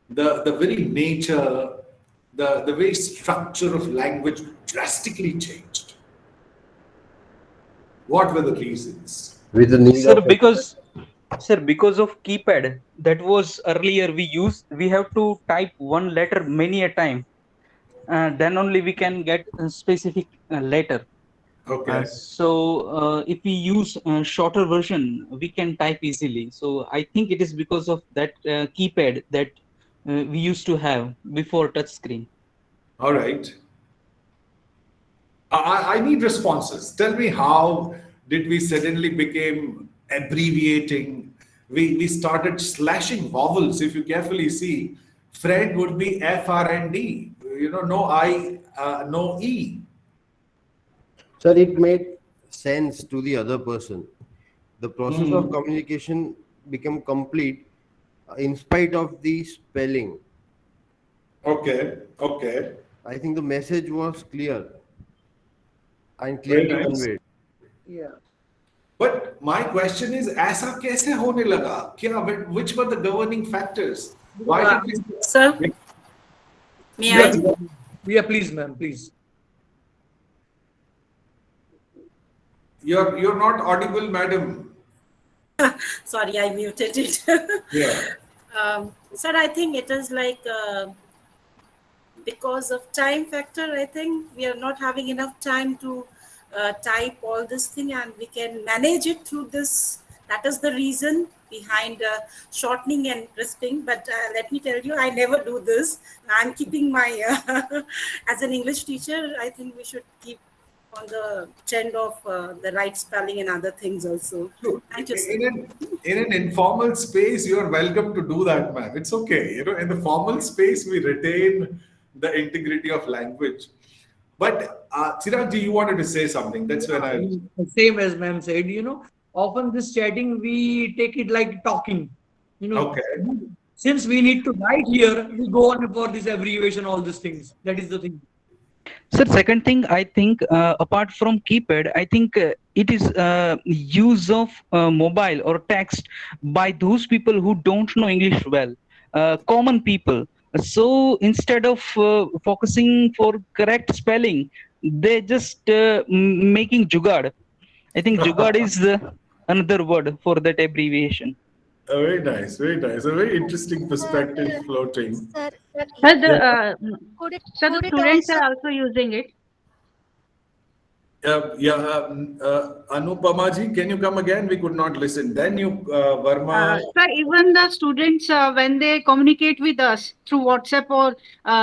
the very nature, the very structure of language drastically changed? What were the reasons? With the need Sir, of because of keypad, that was earlier we have to type one letter many a time. Then only we can get a specific letter. Okay. If we use a shorter version, we can type easily. So I think it is because of that keypad that we used to have before touchscreen. All right. I need responses. Tell me, how did we suddenly became abbreviating? We started slashing vowels. If you carefully see, friend would be F, R, and D. No I, no E. Sir, it made sense to the other person. The process of communication became complete in spite of the spelling. Okay. Okay. I think the message was clear and Very clearly nice. conveyed. Yeah. But my question is, ऐसा कैसे होने लगा? क्या? Which were the governing factors? Why did we? Sir, may I? Yeah, yeah, please, ma'am, please. You're not audible, madam. Sorry, I muted it. Yeah. Sir, I think it is like because of time factor. I think we are not having enough time to type all this thing, and we can manage it through this. That is the reason behind shortening and crisping. But let me tell you, I never do this. I'm keeping my as an English teacher. I think we should keep on the trend of the right spelling and other things also. Look, Thank you, sir. in an informal space, you are welcome to do that, ma'am. It's okay. In the formal space, we retain the integrity of language. But Chiragji, you wanted to say something. That's when I. Same as ma'am said, often this chatting, we take it like talking. Okay. Since we need to write here, we go on for this abbreviation, all these things. That is the thing. Sir, second thing, I think apart from keypad, I think it is use of mobile or text by those people who don't know English well, common people. So instead of focusing for correct spelling, they just making jugad. I think jugad is another word for that abbreviation. Very nice, very nice. A very interesting perspective floating. Sir, Sir, the, could it, sir, the could it students also are also using it. Anupama ji, can you come again? We could not listen. Then you, Verma. Sir, even the students, when they communicate with us through WhatsApp or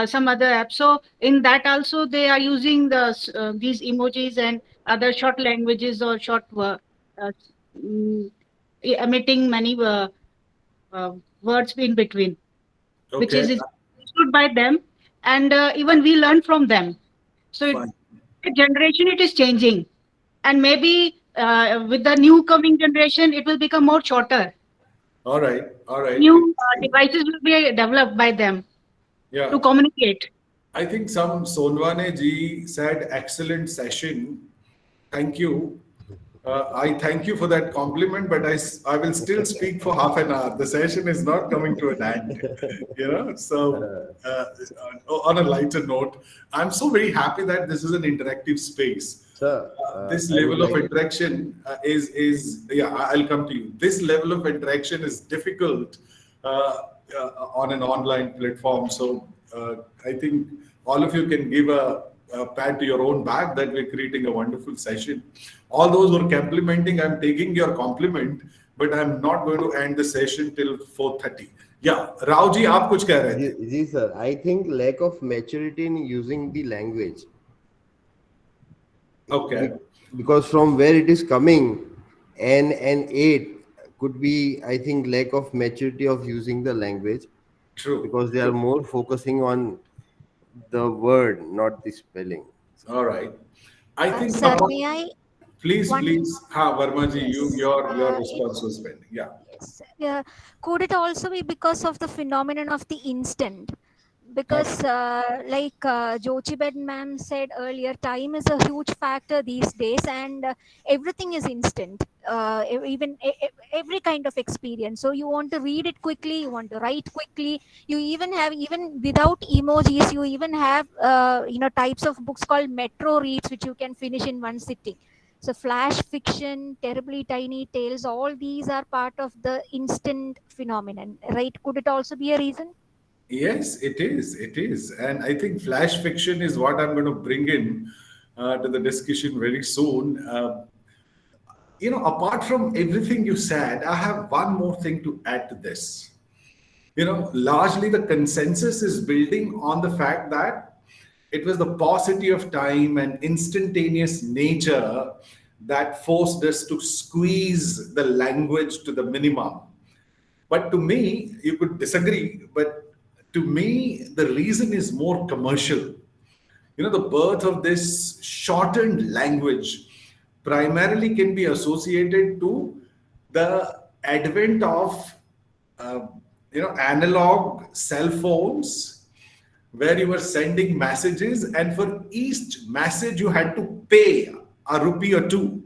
some other app, so in that also they are using these emojis and other short languages or short emitting many words in between, which is understood by them, and even we learn from them. So the generation, it is changing, and maybe with the new coming generation, it will become more shorter. All right, all right. New devices will be developed by them to communicate. I think some Sonwane ji said excellent session. Thank you. I thank you for that compliment, but I will still speak for half an hour. The session is not coming to an end, So, on a lighter note, I'm so very happy that this is an interactive space. Sir, This I would level of like. interaction is yeah. I'll come to you. This level of interaction is difficult on an online platform. So I think all of you can give a pat to your own back that we're creating a wonderful session. All those who are complimenting, I'm taking your compliment, but I'm not going to end the session till 4:30. Yeah, Raoji, आप कुछ कह रहे थे? Ji, sir. I think lack of maturity in using the language. Okay. Because from where it is coming, and eight could be, I think, lack of maturity of using the language. True. Because they are more focusing on the word, not the spelling. All right. I think. Sir, may I? Please, One, please. Ha, Varmaji, yes. your response was pending. Yeah. Yes. Could it also be because of the phenomenon of the instant? Because, like Jochibed ma'am said earlier, time is a huge factor these days, and everything is instant. Every kind of experience. So you want to read it quickly, you want to write quickly. You even have, even without emojis, you even have types of books called metro reads, which you can finish in one sitting. So flash fiction, terribly tiny tales, all these are part of the instant phenomenon, right? Could it also be a reason? Yes, it is. It is. And I think flash fiction is what I'm going to bring in to the discussion very soon. Apart from everything you said, I have one more thing to add to this. Largely the consensus is building on the fact that it was the paucity of time and instantaneous nature that forced us to squeeze the language to the minimum. But to me, you could disagree, but to me, the reason is more commercial. The birth of this shortened language primarily can be associated to the advent of analog cell phones, where you were sending messages, and for each message you had to pay a rupee or two.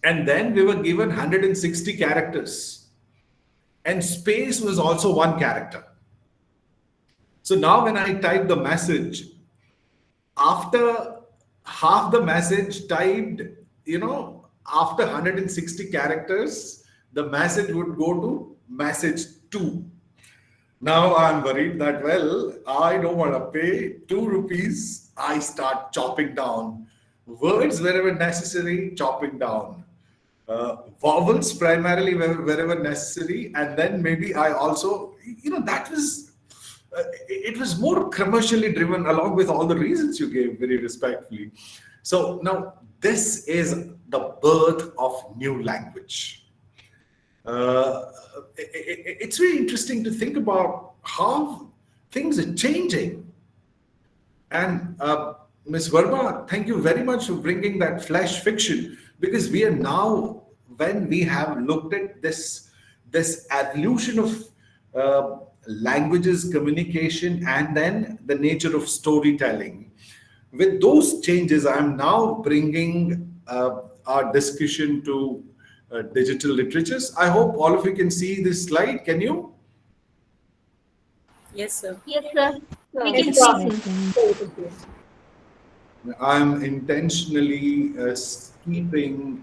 And then we were given 160 characters, and space was also one character. So now when I type the message, after half the message typed, after 160 characters, the message would go to message 2. Now I'm worried that, well, I don't want to pay 2 rupees. I start chopping down words wherever necessary, chopping down vowels primarily wherever necessary. And then maybe I also, that was, it was more commercially driven, along with all the reasons you gave very respectfully. So now this is the birth of new language. It's very interesting to think about how things are changing. And Ms. Verma, thank you very much for bringing that flash fiction, because we are now, when we have looked at this evolution of languages, communication, and then the nature of storytelling. With those changes, I'm now bringing our discussion to digital literatures. I hope all of you can see this slide. Can you? Yes, sir. Yes, sir. We can Yes, see. I'm intentionally skipping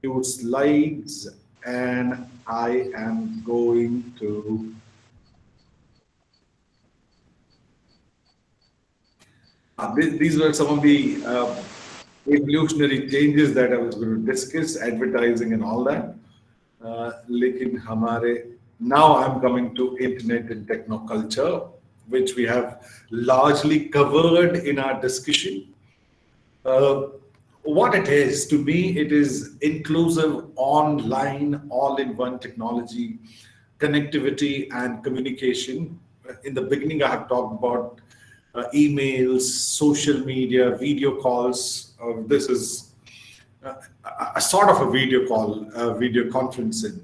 few slides, and I am going to these were some of the evolutionary changes that I was going to discuss, advertising and all that. लेकिन हमारे now I'm coming to internet and technoculture, which we have largely covered in our discussion. What it is, to me, it is inclusive, online, all-in-one technology, connectivity and communication. In the beginning, I have talked about emails, social media, video calls. This is a sort of a video call, video conferencing.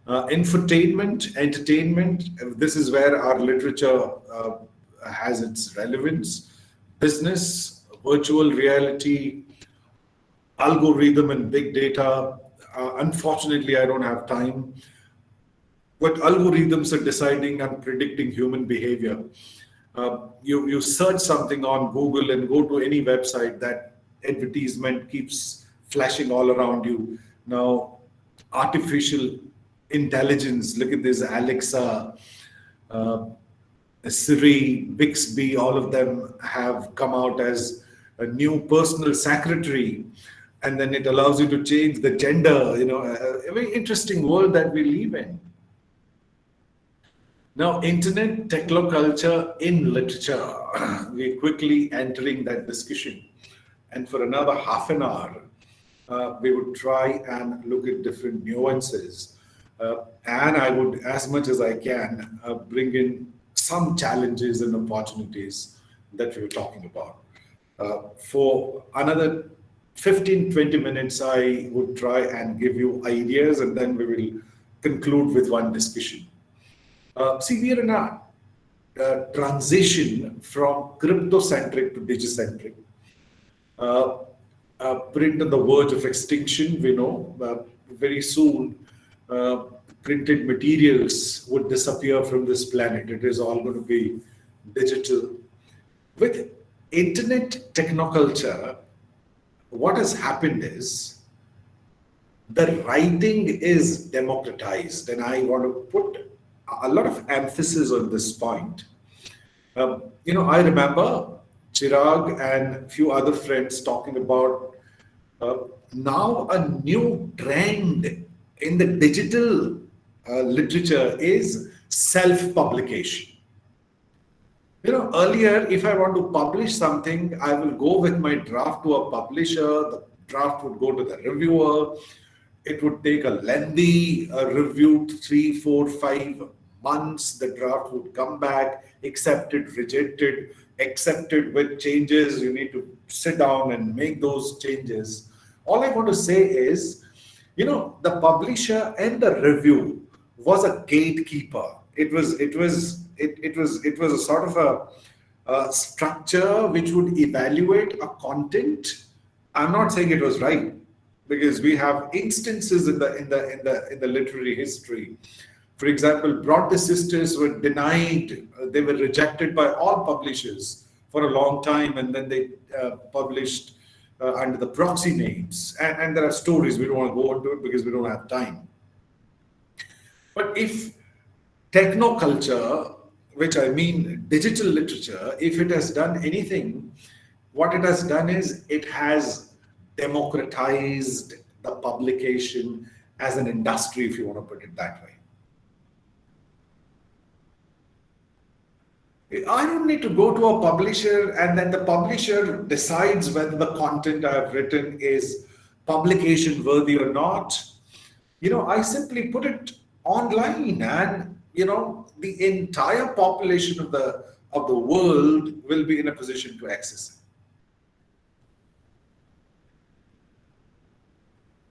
Infotainment, entertainment, this is where our literature has its relevance. Business, virtual reality, algorithm and big data. Unfortunately, I don't have time. But algorithms are deciding and predicting human behavior. You search something on Google and go to any website, that advertisement keeps flashing all around you. Now, artificial intelligence, look at this, Alexa, uh, Siri, Bixby, all of them have come out as a new personal secretary. And then it allows you to change the gender, a very interesting world that we live in. Now, internet technoculture in literature, we're quickly entering that discussion. And for another half an hour, we would try and look at different nuances. And I would, as much as I can, bring in some challenges and opportunities that we were talking about. For another 15-20 minutes, I would try and give you ideas, and then we will conclude with one discussion. See, we are in a transition from cryptocentric to digicentric. Print on the verge of extinction, we know. Very soon, printed materials would disappear from this planet. It is all going to be digital. With internet technoculture, what has happened is the writing is democratized, and I want to put a lot of emphasis on this point. I remember Chirag and a few other friends talking about now a new trend in the digital literature is self-publication. Earlier, if I want to publish something, I will go with my draft to a publisher. The draft would go to the reviewer. It would take a lengthy review, 3, 4, 5 months. The draft would come back, accepted, rejected, accepted with changes. You need to sit down and make those changes. All I want to say is, the publisher and the review was a gatekeeper. It was a sort of a structure which would evaluate a content. I'm not saying it was right, because we have instances in the literary history. For example, Bronte sisters were denied; they were rejected by all publishers for a long time, and then they published under the proxy names. And there are stories, we don't want to go into it because we don't have time. But if technoculture, which I mean digital literature, if it has done anything, what it has done is it has democratized the publication as an industry, if you want to put it that way. I don't need to go to a publisher and then the publisher decides whether the content I have written is publication worthy or not. I simply put it online, and the entire population of the world will be in a position to access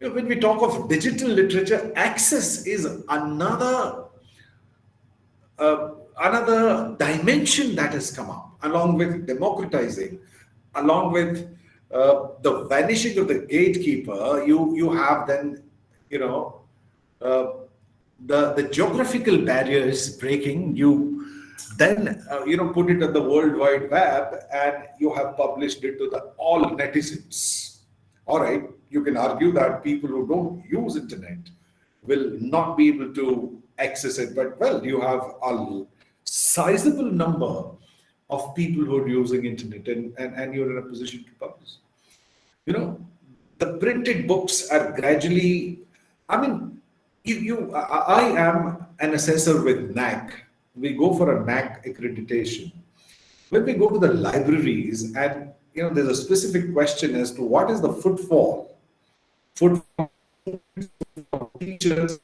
it. When we talk of digital literature, access is another dimension that has come up, along with democratizing, along with the vanishing of the gatekeeper. You have then, the geographical barriers breaking. You then put it on the World Wide Web, and you have published it to all netizens. All right, you can argue that people who don't use internet will not be able to access it, but well, you have a sizable number of people who are using internet, and you're in a position to publish. The printed books are gradually, I am an assessor with NAC. We go for a NAC accreditation. When we go to the libraries, and there's a specific question as to what is the footfall teachers,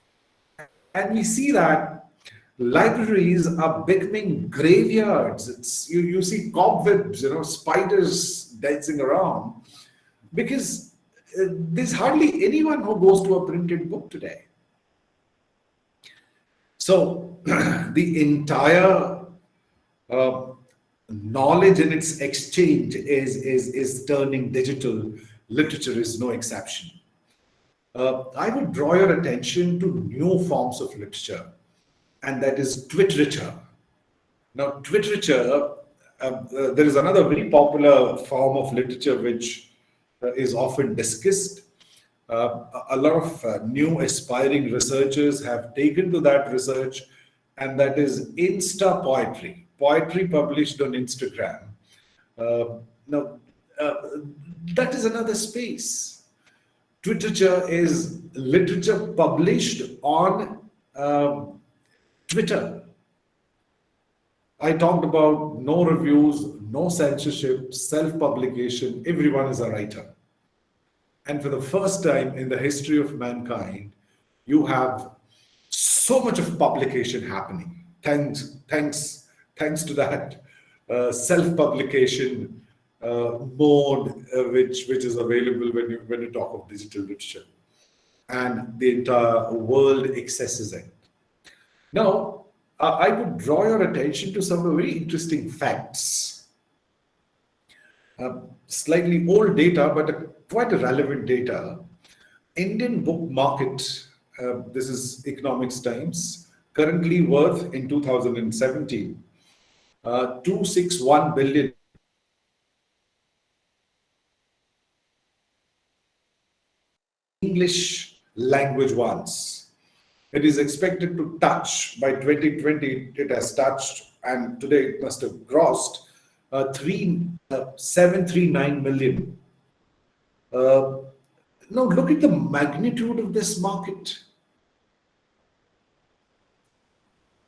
and we see that libraries are becoming graveyards. You see cobwebs, spiders dancing around, because there's hardly anyone who goes to a printed book today. So the entire knowledge and its exchange is turning digital, literature is no exception. I would draw your attention to new forms of literature, and that is twiterature. Now, twiterature, there is another very popular form of literature which is often discussed. A lot of new aspiring researchers have taken to that research, and that is Insta poetry, poetry published on Instagram. Now, that is another space. Twiterature is literature published on Twitter. I talked about no reviews, no censorship, self-publication. Everyone is a writer. And for the first time in the history of mankind, you have so much of publication happening. Thanks to that self-publication mode, which is available when you talk of digital literature, and the entire world accesses it. Now, I would draw your attention to some very interesting facts. Slightly old data, but quite a relevant data. Indian book market, this is Economics Times, currently worth in 2017, 261 billion. English language ones. It is expected to touch by 2020, it has touched, and today it must have grossed 739 million. Now look at the magnitude of this market.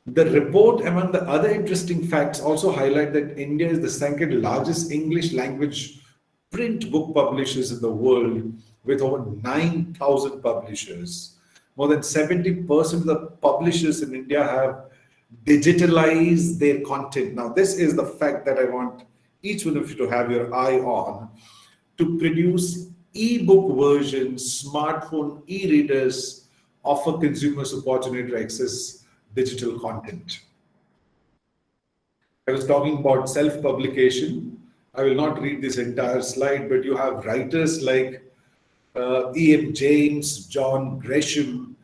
The report, among the other interesting facts, also highlight that India is the second largest English language print book publishers in the world, with over 9,000 publishers. More than 70% of the publishers in India have digitalized their content. Now, this is the fact that I want each one of you to have your eye on, to produce e-book versions, smartphone e-readers, offer consumers opportunity to access digital content. I was talking about self-publication. I will not read this entire slide, but you have writers like E.M. James, John Gresham,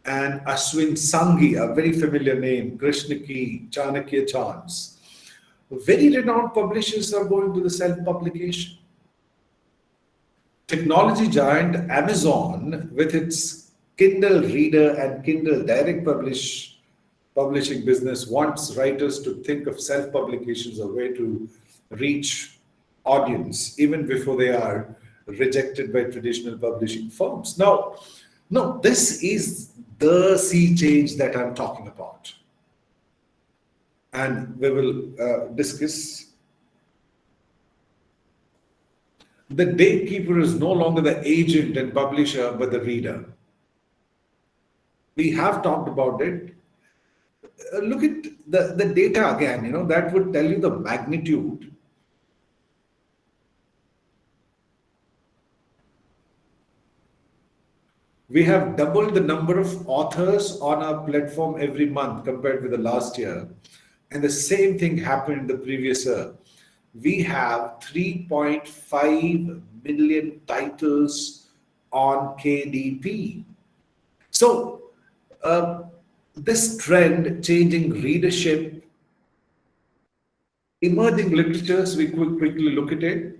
and Ashwin Sanghi, a very familiar name, Krishnaki, Chanakya Chance. Very renowned publishers are going to the self-publication. Technology giant Amazon, with its Kindle Reader and Kindle Direct publishing business, wants writers to think of self-publication as a way to reach audience, even before they are rejected by traditional publishing firms. Now, this is the sea change that I'm talking about. And we will discuss. The gatekeeper is no longer the agent and publisher, but the reader. We have talked about it. Look at the data again, that would tell you the magnitude. We have doubled the number of authors on our platform every month compared with the last year. And the same thing happened the previous year. We have 3.5 million titles on KDP. So, this trend, changing readership, emerging literatures, we could quickly look at it.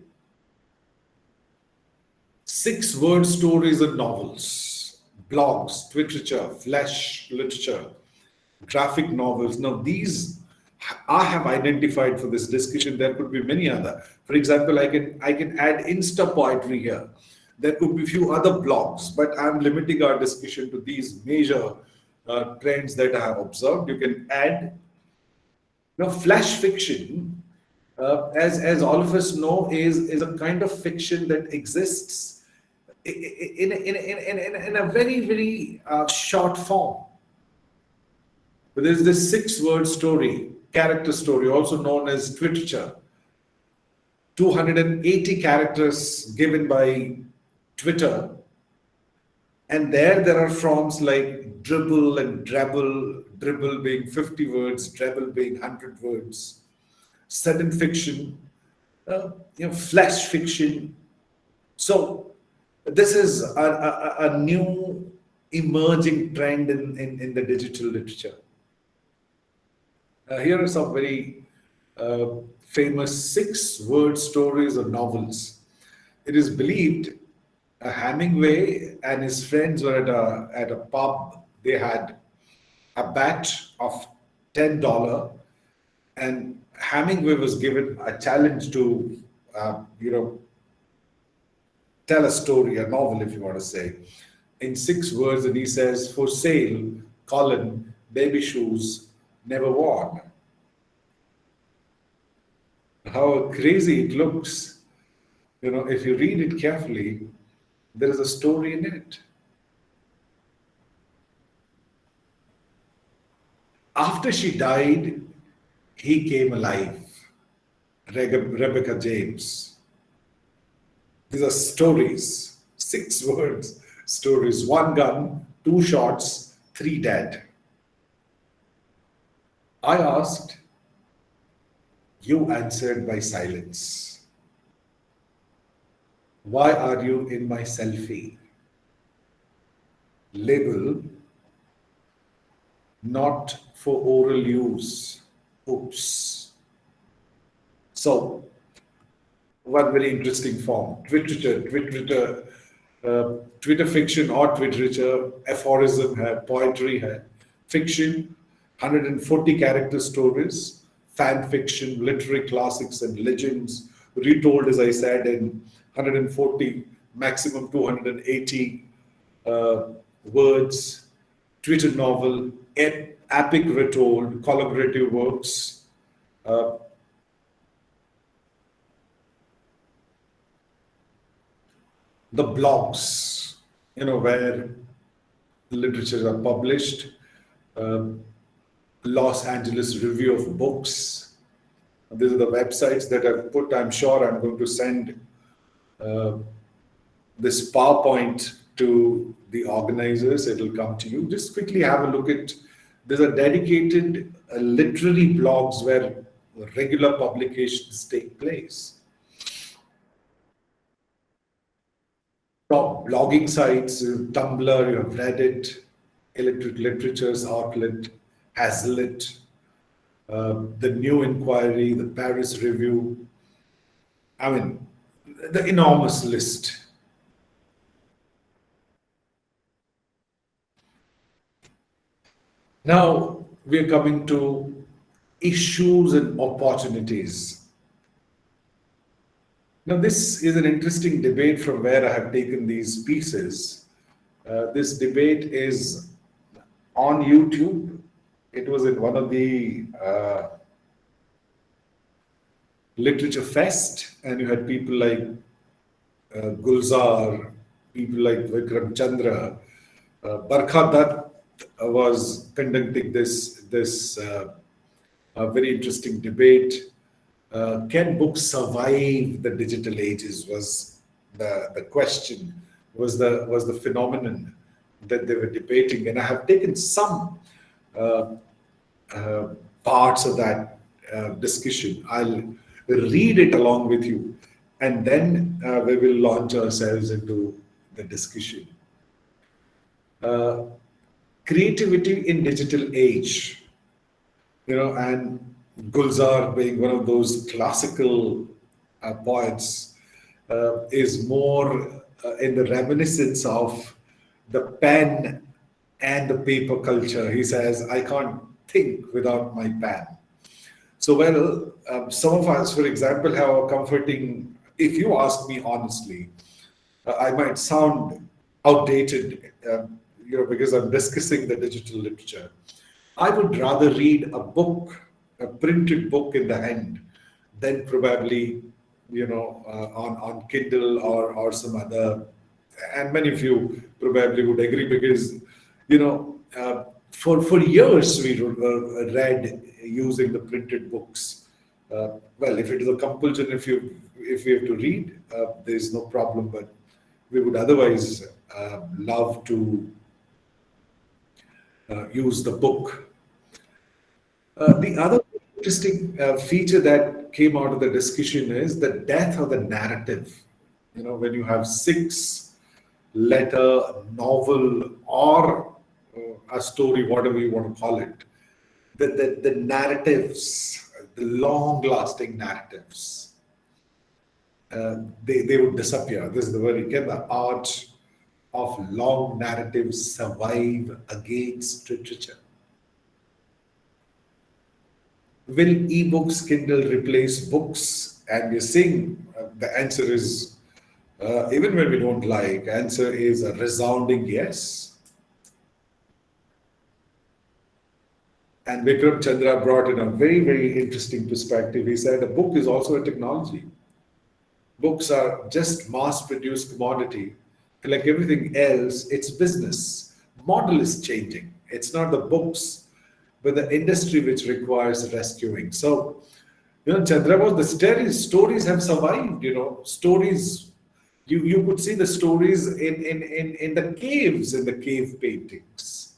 6-word stories and novels, blogs, twiterature, flash literature, graphic novels. Now, these I have identified for this discussion. There could be many other. For example, I can add Insta poetry here. There could be a few other blogs, but I'm limiting our discussion to these major trends that I have observed. You can add flash fiction, as all of us know, is a kind of fiction that exists in a very, very short form. But there's this 6-word story, character story, also known as twiterature. 280 characters given by Twitter. And there are forms like dribble and drabble, dribble being 50 words, drabble being 100 words, sudden fiction, flash fiction. So this is a new emerging trend in the digital literature. Here are some very famous 6-word stories or novels. It is believed Hemingway and his friends were at a pub. They had a bet of $10, and Hemingway was given a challenge to, tell a story, a novel, if you want to say, in 6 words, and he says, "For sale, Colin, baby shoes, never worn." How crazy it looks. If you read it carefully, there is a story in it. After she died, he came alive. Rebecca James. These are stories, 6 words stories. 1 gun, 2 shots, 3 dead. I asked, you answered by silence. Why are you in my selfie? Label, not for oral use. Oops. So, one very interesting form. Twitter fiction or Twitterature, aphorism hai, poetry hai, fiction, 140 character stories, fan fiction, literary classics and legends, retold, as I said, in 140, maximum 280 words, Twitter novel, epic retold, collaborative works, the blogs, where literatures are published, Los Angeles Review of Books. These are the websites that I've put. I'm sure I'm going to send this PowerPoint to the organizers. It'll come to you. Just quickly have a look at. There's a dedicated literary blogs where regular publications take place. Top blogging sites, Tumblr, you have Reddit, Electric Literatures Outlet, Hazlitt, the New Inquiry, the Paris Review. I mean, the enormous list. Now we're coming to issues and opportunities. Now, this is an interesting debate from where I have taken these pieces. This debate is on YouTube. It was in one of the Literature Fest, and you had people like Gulzar, people like Vikram Chandra. Barkha Dutt was conducting this very interesting debate. Can books survive the digital ages? Was the question, was the phenomenon that they were debating, and I have taken some parts of that discussion. I'll read it along with you, and then we will launch ourselves into the discussion. Creativity in digital age, and Gulzar, being one of those classical poets, is more in the reminiscence of the pen and the paper culture. He says, I can't think without my pen. So, some of us, for example, have a comforting, if you ask me honestly, I might sound outdated, because I'm discussing the digital literature. I would rather read a book, a printed book in the hand, than probably, on Kindle or some other. And many of you probably would agree, because, for years we read using the printed books. Well, if it is a compulsion, if we have to read, there is no problem. But we would otherwise love to use the book. The other interesting feature that came out of the discussion is the death of the narrative. when you have 6-letter novel or a story, whatever you want to call it, the narratives, the long-lasting narratives, they would disappear. This is the word again, the art of long narratives survive against literature. Will ebooks, Kindle replace books? And we're seeing the answer is, even when we don't like, answer is a resounding yes. And Vikram Chandra brought in a very, very interesting perspective. He said a book is also a technology. Books are just mass-produced commodity. Like everything else, it's business. Model is changing. It's not the books, but the industry which requires rescuing. So, Chandra was the stories have survived. Stories. You could see the stories in the caves, in the cave paintings.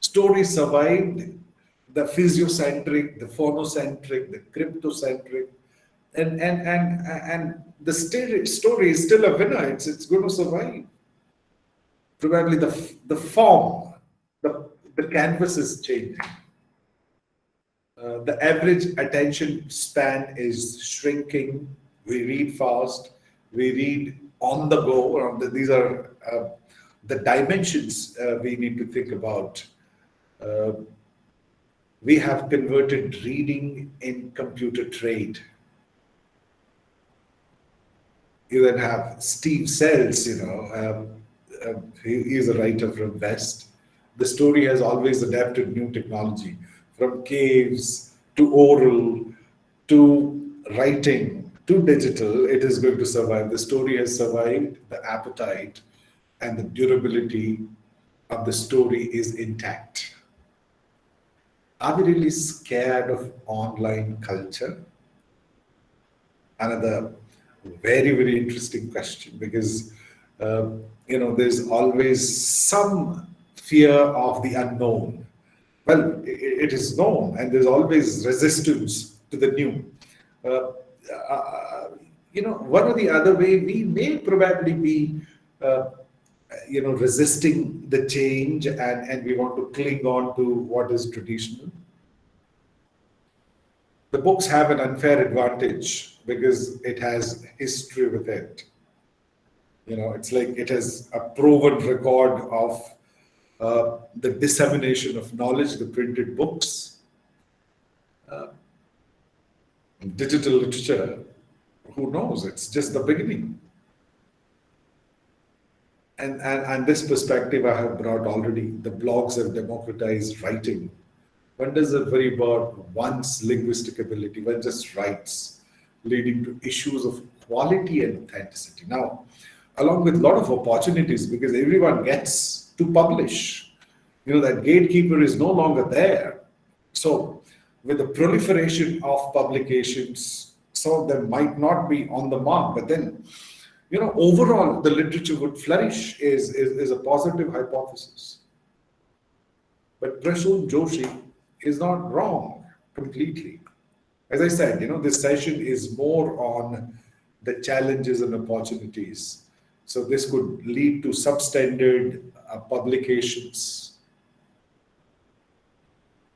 Stories survived. The physiocentric, the phonocentric, the cryptocentric, and the story is still a winner. It's going to survive. Probably the form, the canvas is changing. The average attention span is shrinking. We read fast. We read on the go. These are the dimensions we need to think about. We have converted reading in computer trade. You then have Steve Sells, he is a writer from West. The story has always adapted new technology, from caves to oral to writing to digital. It is going to survive. The story has survived. The appetite and the durability of the story is intact. Are we really scared of online culture? Another very, very interesting question, because there's always some fear of the unknown. Well, it is known, and there's always resistance to the new. One or the other way, we may probably be resisting the change, and we want to cling on to what is traditional. The books have an unfair advantage because it has history with it. It's like it has a proven record of the dissemination of knowledge, the printed books. Digital literature, who knows? It's just the beginning. And this perspective I have brought already. The blogs have democratized writing. One doesn't worry about one's linguistic ability, one just writes, leading to issues of quality and authenticity. Now, along with a lot of opportunities, because everyone gets to publish. That gatekeeper is no longer there. So, with the proliferation of publications, some of them might not be on the mark, but then, overall, the literature would flourish is a positive hypothesis. But Paresh Joshi is not wrong completely. As I said, this session is more on the challenges and opportunities. So this could lead to substandard publications.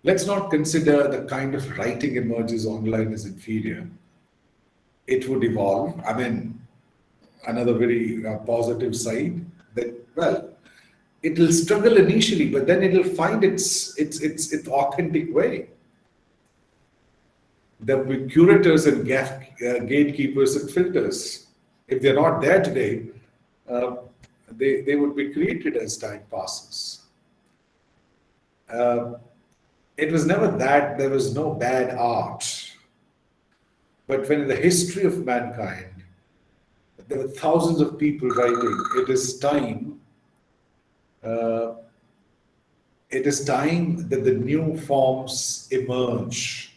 Let's not consider the kind of writing emerges online as inferior. It would evolve. Another very positive side that, well, it will struggle initially, but then it will find its authentic way. There will be curators and gatekeepers and filters. If they're not there today, they would be created as time passes. It was never that there was no bad art, but when in the history of mankind, there were thousands of people writing, it is time that the new forms emerge.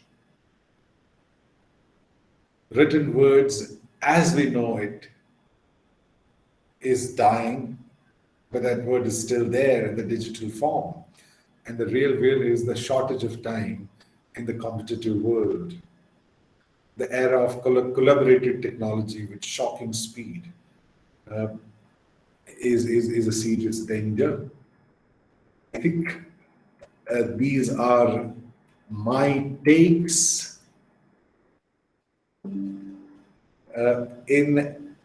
Written words as we know it is dying, but that word is still there in the digital form. And the real is the shortage of time in the competitive world. The era of collaborative technology with shocking speed uh, is a serious danger. I think these are my takes. In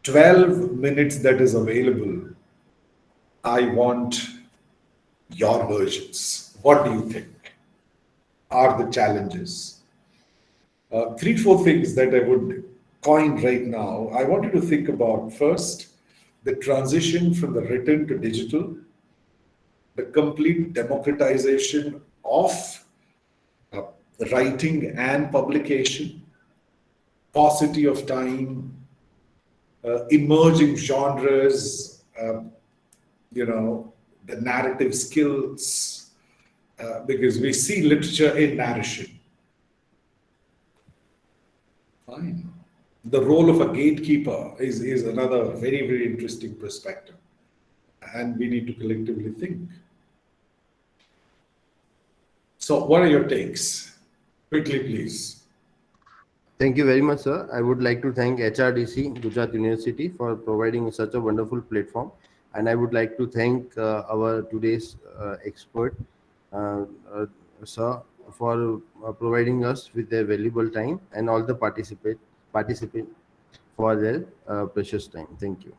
12 minutes that is available, I want your versions. What do you think are the challenges? Three, four things that I would coin right now. I want you to think about first the transition from the written to digital, the complete democratization of uh, writing and publication, paucity of time, emerging genres, the narrative skills, because we see literature in narration. Fine. The role of a gatekeeper is another very, very interesting perspective. And we need to collectively think. So, what are your takes? Quickly, please. Thank you very much, sir. I would like to thank HRDC, Gujarat University, for providing such a wonderful platform. And I would like to thank our today's expert, uh, uh, sir, for providing us with their valuable time, and all the participant for their precious time. Thank you.